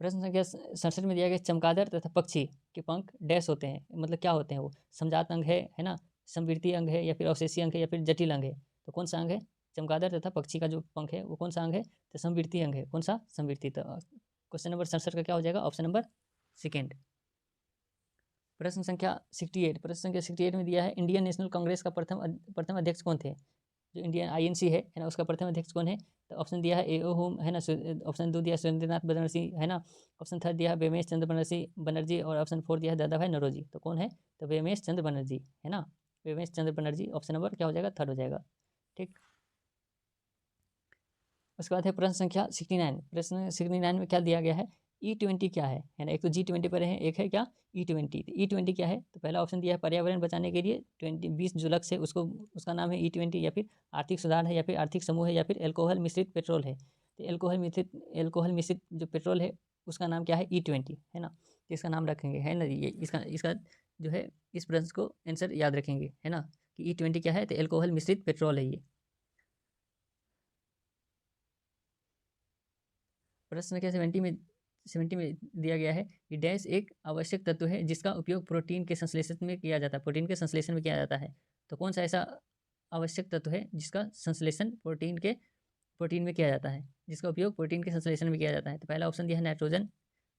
प्रश्न संख्या 67 में दिया गया, चमगादड़ तथा पक्षी के पंख डैश होते हैं, मतलब क्या होते हैं वो? समजात अंग है ना, समवृत्तीय अंग है, या फिर अवशेषीय अंग है, या फिर जटिल अंग है? तो कौन सा अंग है? चमगादड़ तथा पक्षी का जो पंख है वो कौन सा अंग है? तो समवृत्तीय अंग है। कौन सा? समवृत्तीय। तो क्वेश्चन नंबर 67 का क्या हो जाएगा? Option number second. प्रश्न संख्या 68। प्रश्न संख्या 68 में दिया है, इंडियन नेशनल कांग्रेस का प्रथम अध्यक्ष कौन थे? जो इंडियन आईएनसी है ना, उसका प्रथम अध्यक्ष कौन है? तो ऑप्शन दिया है एओ होम है ना, ऑप्शन 2 दिया सुरेंद्रनाथ बनर्जी है ना, ऑप्शन 3 दिया है वेमेश चंद्र बनर्जी, और ऑप्शन 4 दिया है दादा भाई नौरोजी। तो कौन है? तो वेमेश चंद्र बनर्जी है ना, वेमेश चंद्र बनर्जी। ऑप्शन नंबर क्या हो जाएगा? 3 हो जाएगा। ठीक, उसके बाद है प्रश्न संख्या 69। प्रश्न 69 में क्या दिया गया है? E20 क्या है ना। एक तो G20 पर है, एक है क्या? E20। तो E20 क्या है? तो पहला ऑप्शन दिया है पर्यावरण बचाने के लिए 20 जुलक से उसको, उसका नाम है E20, या फिर आर्थिक सुधार है, या फिर आर्थिक समूह है, या फिर एल्कोहल मिश्रित पेट्रोल है। तो एल्कोहल मिश्रित जो पेट्रोल है उसका नाम क्या है? E20 है ना। तो इसका नाम रखेंगे है ना, ये इसका जो है इस प्रश्न को आंसर याद रखेंगे है ना, कि E20 क्या है? तो एल्कोहल मिश्रित पेट्रोल है ये। प्रश्न संख्या 70 में दिया गया है कि डैश एक आवश्यक तत्व है जिसका उपयोग प्रोटीन के संश्लेषण में किया जाता है। प्रोटीन के संश्लेषण में किया जाता है। तो कौन सा ऐसा आवश्यक तत्व है जिसका संश्लेषण प्रोटीन में किया जाता है, जिसका उपयोग प्रोटीन के संश्लेषण में किया जाता है? तो पहला ऑप्शन दिया है नाइट्रोजन,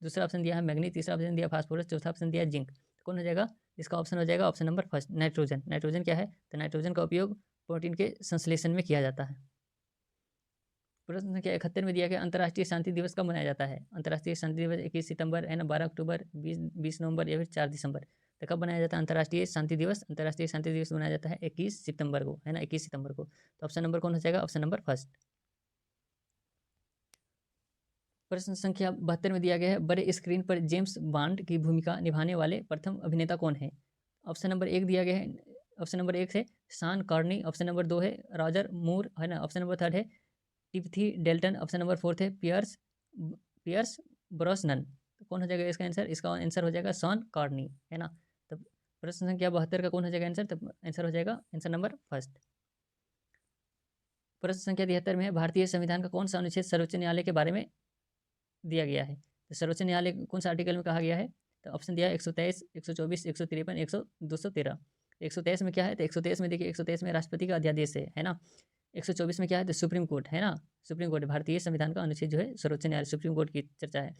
दूसरा ऑप्शन दिया है मैग्नीज, तीसरा ऑप्शन दिया फास्फोरस, चौथा ऑप्शन दिया जिंक। तो कौन हो जाएगा? इसका ऑप्शन हो जाएगा option number first, nitrogen. Nitrogen क्या है? तो नाइट्रोजन का उपयोग प्रोटीन के संश्लेषण में किया जाता है। प्रश्न संख्या 71 में दिया गया, अंतर्राष्ट्रीय शांति दिवस कब मनाया जाता है? अंतर्राष्ट्रीय शांति दिवस 21 सितंबर है ना, 12 अक्टूबर, 20 नवंबर, या फिर 4 दिसंबर। तो कब मनाया जाता है अंतर्राष्ट्रीय शांति दिवस? अंतर्राष्ट्रीय शांति दिवस मनाया जाता है 21 सितंबर को है ना, 21 सितंबर को। तो ऑप्शन नंबर कौन हो जाएगा? Option number first. प्रश्न संख्या 72 में दिया गया है, बड़े स्क्रीन पर जेम्स बॉन्ड की भूमिका निभाने वाले प्रथम अभिनेता कौन है? ऑप्शन नंबर 1 दिया गया है, ऑप्शन नंबर 1 है शॉन कॉर्नी, ऑप्शन नंबर 2 है रॉजर मूर है ना, ऑप्शन नंबर 3 है टिम्othy डेल्टन, ऑप्शन नंबर 4 है पियर्स ब्रॉसनन। तो कौन हो जाएगा इसका आंसर? इसका आंसर हो जाएगा शॉन कॉर्नी है ना। तो प्रश्न संख्या 72 का कौन हो जाएगा आंसर? तो आंसर हो जाएगा आंसर नंबर फर्स्ट। प्रश्न संख्या 73 में है, भारतीय संविधान का कौन सा अनुच्छेद सर्वोच्च न्यायालय के बारे में दिया गया है? तो सर्वोच्च न्यायालय कौन सा आर्टिकल में कहा गया है? तो ऑप्शन दिया है 123, 124, 153, 213। 123 में क्या है? तो 123 में देखिए, 123 में राष्ट्रपति का अध्यादेश है ना। 124 में क्या है? तो सुप्रीम कोर्ट है ना, सुप्रीम कोर्ट भारतीय संविधान का अनुच्छेद जो है सर्वोच्च न्यायालय सुप्रीम कोर्ट की चर्चा है।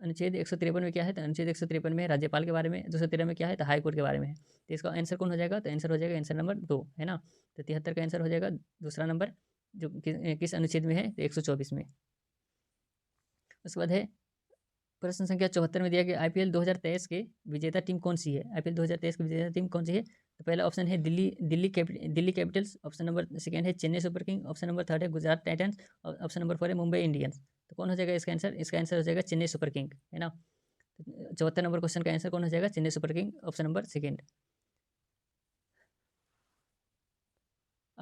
अनुच्छेद 153 में क्या है? तो अनुच्छेद 153 में राज्यपाल के बारे में, 213 में क्या है? तो हाई कोर्ट के बारे में है। तो इसका आंसर कौन हो जाएगा? तो आंसर हो जाएगा आंसर नंबर 2 है ना। तो 73 का आंसर हो जाएगा दूसरा नंबर, जो किस अनुच्छेद में है? तो 124 में। उसके बाद है प्रश्न संख्या 74 में दिया गया, आईपीएल 2023 के विजेता टीम कौन सी है? आईपीएल 2023 की विजेता टीम कौन सी है? तो पहला ऑप्शन है Delhi capitals, option number second है Chennai super king, option number 3 है गुजरात टाइटंस, और ऑप्शन नंबर 4 है मुंबई इंडियंस। तो कौन हो जाएगा इसका आंसर? इसका आंसर हो जाएगा चेन्नई सुपर किंग है ना। 74 नंबर क्वेश्चन का आंसर कौन हो जाएगा? Chennai super king, option number second.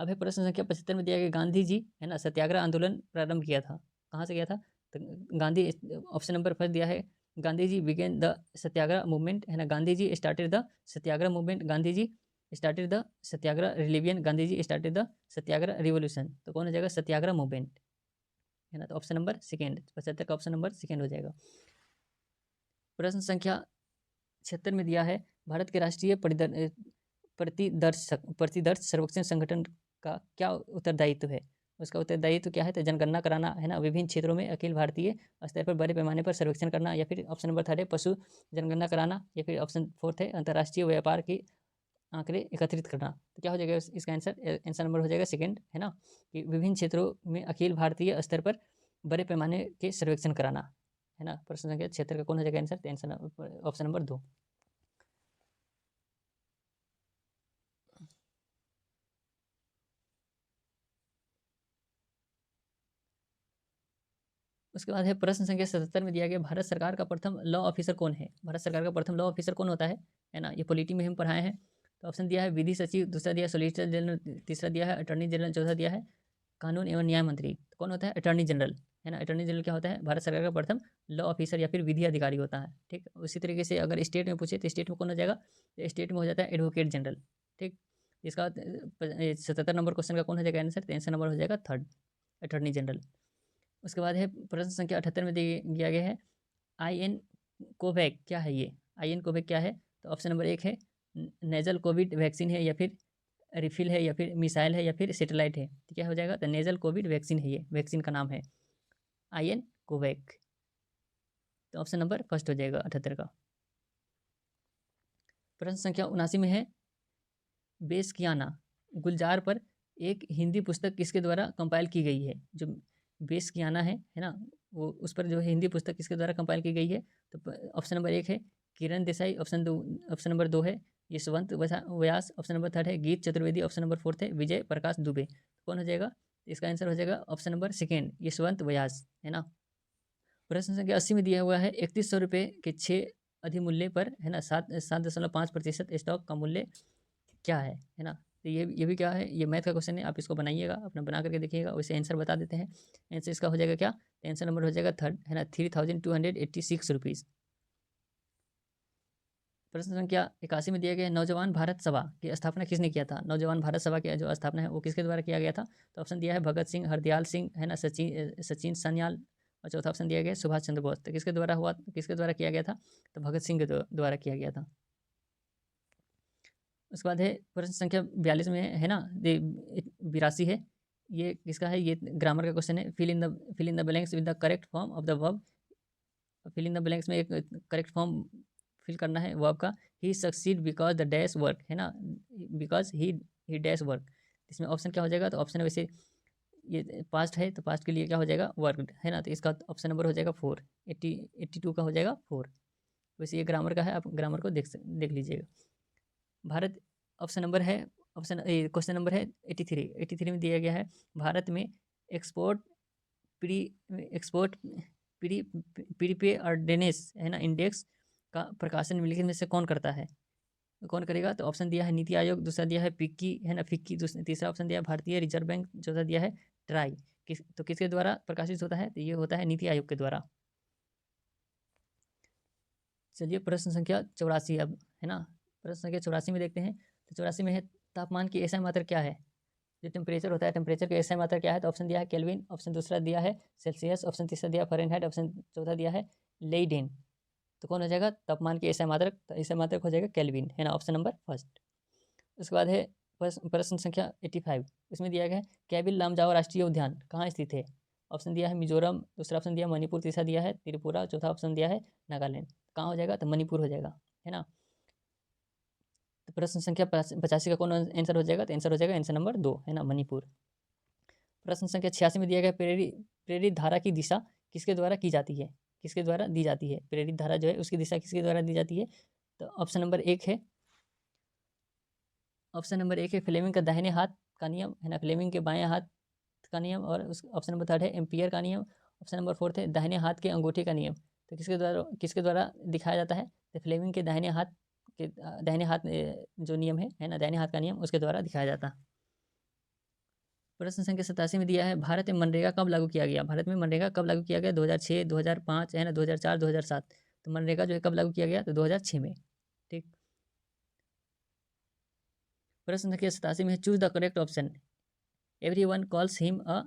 अब है प्रश्न संख्या 75 में दिया गया गांधी जी है ना सत्याग्रह आंदोलन प्रारंभ किया था, कहाँ से किया था? तो गांधी, ऑप्शन नंबर फर्स्ट दिया है Gandhi ji began the Satyagraha movement है ना, Gandhi ji started the Satyagraha movement, Gandhi ji started the Satyagraha rebellion, Gandhi ji started the Satyagraha revolution. तो कौन हो जाएगा? सत्याग्रह मूवमेंट है ना। तो ऑप्शन नंबर सेकेंड, 75 का ऑप्शन नंबर सेकेंड हो जाएगा। प्रश्न संख्या 76 में दिया है भारत के राष्ट्रीय प्रतिदर्श सर्वेक्षण संगठन का क्या उत्तरदायित्व है? उसका उत्तरदायित्व क्या है? तो जनगणना कराना है ना, विभिन्न क्षेत्रों में अखिल भारतीय स्तर पर बड़े पैमाने पर सर्वेक्षण करना, या फिर ऑप्शन नंबर थर्ड है पशु जनगणना कराना, या फिर ऑप्शन फोर्थ है अंतर्राष्ट्रीय व्यापार के आंकड़े एकत्रित करना। तो क्या हो जाएगा इसका आंसर? आंसर नंबर हो जाएगा सेकेंड है ना, कि विभिन्न क्षेत्रों में अखिल भारतीय स्तर पर बड़े पैमाने के सर्वेक्षण कराना है ना। प्रश्न संख्या 76 का कौन हो जाएगा आंसर? तो आंसर ऑप्शन नंबर 2। उसके बाद है प्रश्न संख्या 77 में दिया गया भारत सरकार का प्रथम लॉ ऑफिसर कौन है? भारत सरकार का प्रथम लॉ ऑफिसर कौन होता है ना। ये पॉलिटी में हम पढ़ाए हैं। तो ऑप्शन दिया है विधि सचिव, दूसरा दिया सोलिसिटर जनरल, तीसरा दिया है अटॉर्नी जनरल, चौथा दिया है कानून एवं न्याय मंत्री। तो कौन होता है? अटॉर्नी जनरल है ना। अटॉर्नी जनरल क्या होता है? भारत सरकार का प्रथम लॉ ऑफिसर या फिर विधि अधिकारी होता है। ठीक, उसी तरीके से अगर स्टेट में पूछे तो स्टेट में कौन हो जाएगा? स्टेट में हो जाता है एडवोकेट जनरल। ठीक, इसका 77 नंबर क्वेश्चन का कौन हो जाएगा आंसर? तो आंसर नंबर हो जाएगा थर्ड, अटॉर्नी जनरल। उसके बाद है प्रश्न संख्या 78 में दिया गया है IN कोवैक क्या है ये? IN कोवैक क्या है? तो ऑप्शन नंबर एक है नेजल कोविड वैक्सीन है, या फिर रिफिल है, या फिर मिसाइल है, या फिर सेटेलाइट है। तो क्या हो जाएगा? तो नेजल कोविड वैक्सीन है, ये वैक्सीन का नाम है IN कोवैक। तो ऑप्शन नंबर फर्स्ट हो जाएगा 78 का। प्रश्न संख्या 79 में है बेसकियाना गुलजार पर एक हिंदी पुस्तक किसके द्वारा कंपाइल की गई है? जो बेसकियाना है ना, वो उस पर जो है हिंदी पुस्तक किसके द्वारा कंपाइल की गई है? तो ऑप्शन नंबर एक है किरण देसाई, ऑप्शन नंबर दो है यशवंत व्यास, ऑप्शन नंबर थर्ड है गीत चतुर्वेदी, ऑप्शन नंबर फोर्थ है विजय प्रकाश दुबे। कौन हो जाएगा? इसका आंसर हो जाएगा ऑप्शन नंबर सेकेंड, यशवंत व्यास है ना। प्रश्न संख्या 80 में दिया हुआ है 3100 रुपये के 6 अधिमूल्य पर है ना 7.5% स्टॉक का मूल्य क्या है ना। तो ये भी क्या है? ये मैथ का क्वेश्चन है, आप इसको बनाइएगा, अपना बना करके देखिएगा, वैसे आंसर बता देते हैं। आंसर इसका हो जाएगा क्या? आंसर नंबर हो जाएगा थर्ड है ना, 3286 रुपीज़। प्रश्न संख्या 81 में दिया गया नौजवान भारत सभा की स्थापना किसने किया था? नौजवान भारत सभा की जो स्थापना है वो किसके द्वारा किया गया था? तो ऑप्शन दिया है भगत सिंह, हरदयाल सिंह है ना, सचिन सान्याल, और चौथा ऑप्शन दिया गया सुभाष चंद्र बोस। तो किसके द्वारा हुआ, किसके द्वारा किया गया था? तो भगत सिंह के द्वारा किया गया था। उसके बाद है प्रश्न संख्या 42 में है ना, 82 है, ये किसका है? ये ग्रामर का क्वेश्चन है। Fill in the blanks with the correct form of the verb. Fill in the blanks में एक करेक्ट फॉर्म फिल करना है वर्ब का। He succeed because the dash work है ना, बिकॉज ही डैश वर्क। इसमें ऑप्शन क्या हो जाएगा? तो ऑप्शन वैसे ये पास्ट है, तो पास्ट के लिए क्या हो जाएगा? वर्क है ना। तो इसका ऑप्शन नंबर हो जाएगा 4, 82 का हो जाएगा 4। वैसे ये ग्रामर का है, आप ग्रामर को देख लीजिएगा। भारत ऑप्शन नंबर है, क्वेश्चन नंबर है 83 में दिया गया है भारत में एक्सपोर्ट प्री एक्सपोर्ट प्री प्रीपेयर्डनेस है ना इंडेक्स का प्रकाशन निम्नलिखित में से कौन करता है? कौन करेगा? तो ऑप्शन दिया है नीति आयोग, दूसरा दिया है फिक्की है ना, फिक्की, तीसरा ऑप्शन दिया है भारतीय रिजर्व बैंक, चौथा दिया है ट्राई। तो किसके द्वारा प्रकाशित होता है? तो ये होता है नीति आयोग के द्वारा। चलिए प्रश्न संख्या 84 अब है ना, प्रश्न संख्या 84 में देखते हैं। तो 84 में है तापमान की ऐसा मात्रा क्या है? जो टेम्परेचर होता है, टेम्परेचर की ऐसा मात्रा क्या है? तो ऑप्शन दिया है केल्विन, ऑप्शन दूसरा दिया है सेल्सियस, ऑप्शन तीसरा दिया फ़ारेनहाइट, ऑप्शन चौथा दिया है लेइडेन। तो कौन हो जाएगा तापमान की ऐसा मात्रक? तो ऐसा मात्रक हो जाएगा केल्विन है ना, ऑप्शन नंबर फर्स्ट। उसके बाद है प्रश्न संख्या 85, इसमें दिया गया है कैबिल लामजाओ राष्ट्रीय उद्यान कहाँ स्थित है? ऑप्शन दिया है मिजोरम, दूसरा ऑप्शन दिया मणिपुर, तीसरा दिया है त्रिपुरा, चौथा ऑप्शन दिया है नागालैंड। कहाँ हो जाएगा? तो मणिपुर हो जाएगा है ना। तो प्रश्न संख्या 85 का कौन आंसर हो जाएगा? तो आंसर हो जाएगा आंसर नंबर 2 है ना, मणिपुर। प्रश्न संख्या 86 में दिया गया प्रेरित धारा की दिशा किसके द्वारा की जाती है? किसके द्वारा दी जाती है? प्रेरित धारा जो है उसकी दिशा किसके द्वारा दी जाती है? तो ऑप्शन नंबर एक है, ऑप्शन नंबर एक है फ्लेमिंग का दाहिने हाथ का नियम है ना, फ्लेमिंग के बाएं हाथ का नियम, और उस ऑप्शन नंबर थर्ड है एम्पियर का नियम, ऑप्शन नंबर फोर्थ है दाहिने हाथ के अंगूठे का नियम। तो किसके द्वारा दिखाया जाता है? तो फ्लेमिंग के दाहिने हाथ जो नियम है ना, दाहिने हाथ का नियम उसके द्वारा दिखाया जाता है। प्रश्न संख्या 87 में दिया है, भारत में मनरेगा कब लागू किया गया? भारत में मनरेगा कब लागू किया गया? 2006, 2005 है ना, 2004, 2007। तो मनरेगा जो है कब लागू किया गया? तो 2006 में। ठीक। प्रश्न संख्या 87 में choose the correct option. Everyone calls him a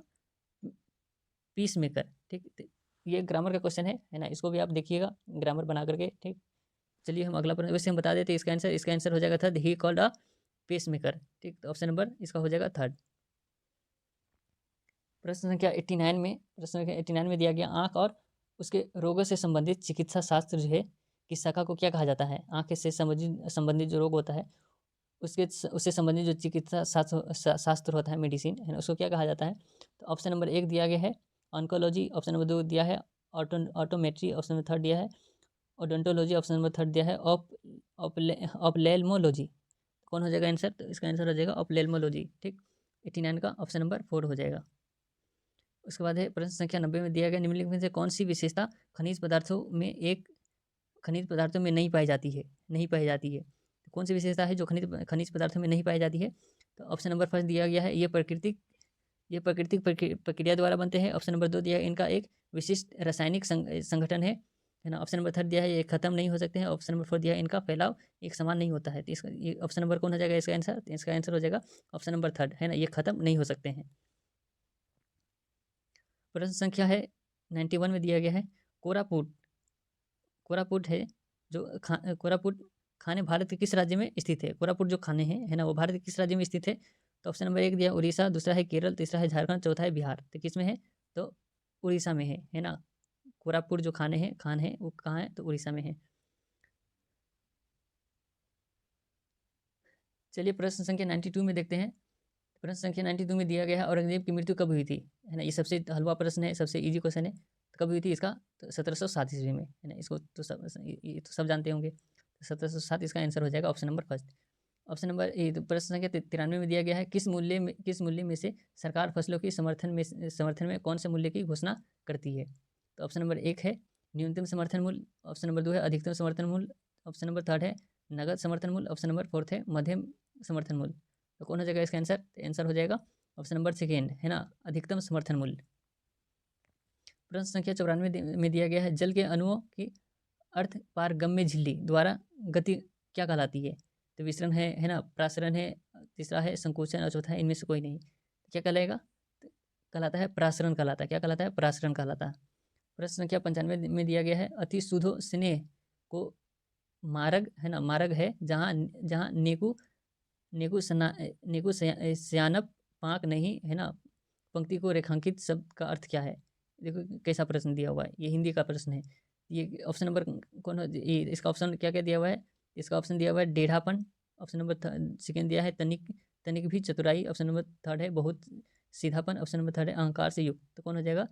peace maker. ठीक, ये ग्रामर का क्वेश्चन है ना, इसको भी आप देखिएगा ग्रामर बना करके। ठीक, चलिए हम अगला प्रश्न वैसे हम बता देते हैं इसका आंसर हो जाएगा third, he called a peace maker. ठीक, तो ऑप्शन नंबर इसका हो जाएगा थर्ड। प्रश्न संख्या 89 में दिया गया, आंख और उसके रोगों से संबंधित चिकित्सा शास्त्र जो है किस शाखा को क्या कहा जाता है? आंख से संबंधित जो रोग होता है उससे संबंधित जो चिकित्सा शास्त्र होता है, मेडिसिन है ना, उसको क्या कहा जाता है? तो ऑप्शन नंबर 1 दिया गया है ऑन्कोलॉजी, ऑप्शन नंबर 2 दिया है ऑटोमेट्री, ऑप्शन नंबर 3 दिया है ओडोंटोलॉजी, ऑप्शन नंबर 3 दिया है ऑप्थेल्मोलॉजी। कौन हो जाएगा आंसर? तो इसका आंसर हो जाएगा ऑप्थेल्मोलॉजी। ठीक, 89 का ऑप्शन नंबर 4 हो जाएगा। उसके बाद है प्रश्न संख्या 90 में दिया गया, निम्नलिखित में से कौन सी विशेषता खनिज पदार्थों में नहीं पाई जाती है? तो कौन सी विशेषता है जो खनिज पदार्थों में नहीं पाई जाती है? तो ऑप्शन नंबर 1 दिया गया है, ये प्राकृतिक प्रक्रिया द्वारा बनते हैं। ऑप्शन नंबर 2 दिया है, इनका एक विशिष्ट रासायनिक संगठन है ना। ऑप्शन नंबर 3 दिया है, ये खत्म नहीं हो सकते हैं। ऑप्शन नंबर 4 दिया है, इनका फैलाव एक समान नहीं होता है। तो इसका ये ऑप्शन नंबर कौन हो जाएगा इसका आंसर? तो इसका आंसर हो जाएगा ऑप्शन नंबर 3 है ना, ये खत्म नहीं हो सकते हैं। प्रश्न संख्या है 91 में दिया गया है, कोरापुट है जो कोरापुट खाने भारत के किस राज्य में स्थित है? कोरापुट जो खाने हैं है ना, वो भारत के किस राज्य में स्थित है? तो ऑप्शन नंबर 1 दिया उड़ीसा, दूसरा है केरल, तीसरा है झारखंड, चौथा है बिहार। तो किस में है? तो उड़ीसा में है ना। कोरापुट जो खान है वो कहाँ है? तो उड़ीसा में है। चलिए प्रश्न संख्या 92 में देखते हैं। प्रश्न संख्या 92 में दिया गया है, औरंगजेब की मृत्यु कब हुई थी? है ना, ये सबसे हलवा प्रश्न है, सबसे इजी क्वेश्चन है। तो कब हुई थी इसका? तो 1707 ईस्वी में है ना। इसको तो सब जानते होंगे। 1707 इसका आंसर हो जाएगा ऑप्शन नंबर 1। ऑप्शन नंबर तो प्रश्न संख्या 93 में दिया गया है, किस मूल्य में से सरकार फसलों की समर्थन में कौन से मूल्य की घोषणा करती है? तो ऑप्शन नंबर 1 है न्यूनतम समर्थन मूल्य, ऑप्शन नंबर 2 है अधिकतम समर्थन मूल्य, ऑप्शन नंबर 3 है नगद समर्थन मूल्य, ऑप्शन नंबर 4 है मध्यम समर्थन मूल्य। तो कौन हो जाएगा इसका आंसर? आंसर हो जाएगा ऑप्शन नंबर 2 है ना, अधिकतम समर्थन मूल्य। प्रश्न संख्या 94 में दिया गया है, जल के अणुओं की अर्थ पारगम्य झिल्ली द्वारा गति क्या कहलाती है? तो विसरण है ना, प्रासरण है, तीसरा है संकोचन और चौथा है इनमें से कोई नहीं। क्या कहलाएगा? कहलाता है प्रासरण कहलाता है। क्या कहलाता है? प्रासरण कहलाता है। प्रश्न संख्या 95 में दिया गया है, अति शुद्धो स्नेह को मार्ग है ना, मार्ग है जहाँ जहाँ नेकु सयानप पाक नहीं है ना, पंक्ति को रेखांकित शब्द का अर्थ क्या है? देखो कैसा प्रश्न दिया हुआ है, ये हिंदी का प्रश्न है। ये ऑप्शन नंबर कौन है? इसका ऑप्शन क्या क्या दिया हुआ है? इसका ऑप्शन दिया हुआ है टेढ़ापन, ऑप्शन नंबर 2 दिया है तनिक भी चतुराई, ऑप्शन नंबर 3 है बहुत सीधापन, ऑप्शन नंबर 3 है अहंकार से युक्त। तो कौन हो जाएगा?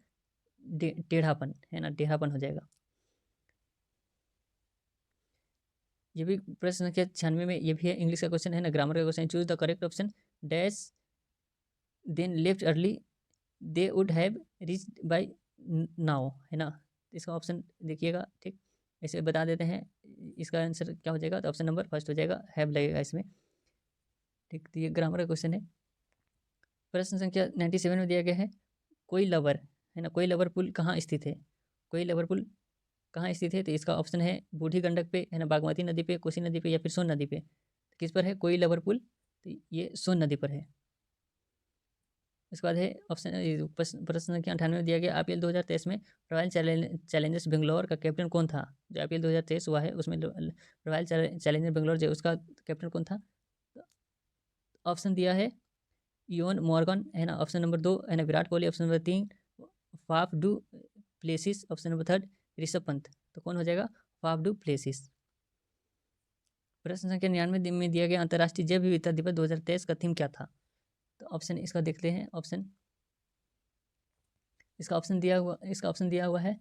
टेढ़ापन है ना, टेढ़ापन हो जाएगा। ये भी प्रश्न संख्या 96 में ये भी है, इंग्लिश का क्वेश्चन है ना, ग्रामर का question. Choose the correct option, dash then left early they would have reached by now है ना। इसका ऑप्शन देखिएगा। ठीक, ऐसे बता देते हैं इसका आंसर क्या हो जाएगा। तो ऑप्शन नंबर 1 हो जाएगा, हैव लगेगा इसमें। ठीक, तो ये ग्रामर का क्वेश्चन है। प्रश्न संख्या 97 में दिया गया है, कोई लवर है ना, कोई लवर पुल कहाँ स्थित है? कोई लवर पुल कहाँ स्थित है? तो इसका ऑप्शन है बूढ़ी गंडक पे है ना, बागमती नदी पे, कोसी नदी पे या फिर सोन नदी पे। तो किस पर है कोई लवर पुल? तो ये सोन नदी पर है। उसके बाद है ऑप्शन प्रश्न संख्या 98 में दिया गया, IPL 2023 में रॉयल चैलेंजर्स बेंगलोर का कैप्टन कौन था? जो IPL 2023 हुआ है उसमें रॉयल चैलेंजर बेंगलोर जो उसका कैप्टन कौन था? ऑप्शन दिया है इयोन मॉर्गन है ना, ऑप्शन नंबर 2 है ना Virat Kohli, option number 3 Faf du Plessis, option number 3 Rishabh Pant. तो कौन हो जाएगा? Faf du Plessis. प्रश्न संख्या 99 में दिया गया, अंतर्राष्ट्रीय जैव विविधता दिवस 2023 का थीम क्या था? तो ऑप्शन इसका देखते हैं। इसका ऑप्शन दिया हुआ है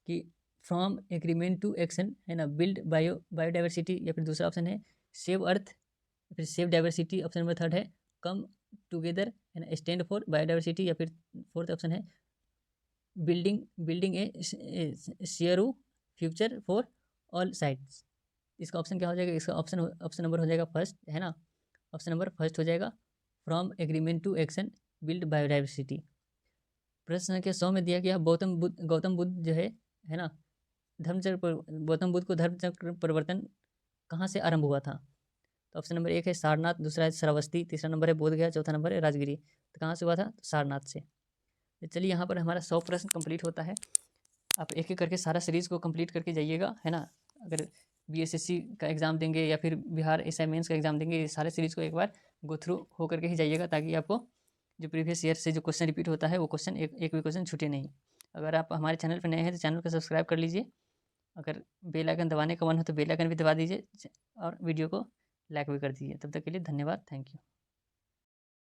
कि फ्रॉम एग्रीमेंट टू एक्शन है ना, बिल्ड बायोडाइवर्सिटी, या फिर दूसरा ऑप्शन है सेव अर्थ, या फिर सेव डाइवर्सिटी, ऑप्शन नंबर 3 है कम टुगेदर है ना, स्टैंड फॉर बायोडाइवर्सिटी, या फिर 4th ऑप्शन है building a shared future for all sides. इसका ऑप्शन क्या हो जाएगा? इसका ऑप्शन नंबर हो जाएगा 1 है ना, ऑप्शन नंबर 1 हो जाएगा from agreement to action build biodiversity. प्रश्न संख्या 100 में दिया गया गौतम बुद्ध जो है ना, गौतम बुद्ध को धर्मचक्र परिवर्तन कहाँ से आरंभ हुआ था? तो ऑप्शन नंबर 1 है सारनाथ, दूसरा है श्रावस्ती, तीसरा नंबर है बोधगया, चौथा नंबर है राजगिरी। तो कहाँ से हुआ था? सारनाथ से। तो चलिए यहाँ पर हमारा 100 प्रश्न कंप्लीट होता है। आप एक एक करके सारा सीरीज़ को कंप्लीट करके जाइएगा, है ना। अगर बीएसएससी का एग्ज़ाम देंगे या फिर बिहार एसआई मेंस का एग्ज़ाम देंगे, ये सारे सीरीज़ को एक बार गो थ्रू हो करके ही जाइएगा, ताकि आपको जो प्रीवियस ईयर से जो क्वेश्चन रिपीट होता है वो क्वेश्चन एक भी क्वेश्चन छूटे नहीं। अगर आप हमारे चैनल पर नए हैं तो चैनल को सब्सक्राइब कर लीजिए। अगर बेल आइकन दबाने का मन हो तो बेल आइकन भी दबा दीजिए और वीडियो को लाइक भी कर दीजिए। तब तक के लिए धन्यवाद, थैंक यू।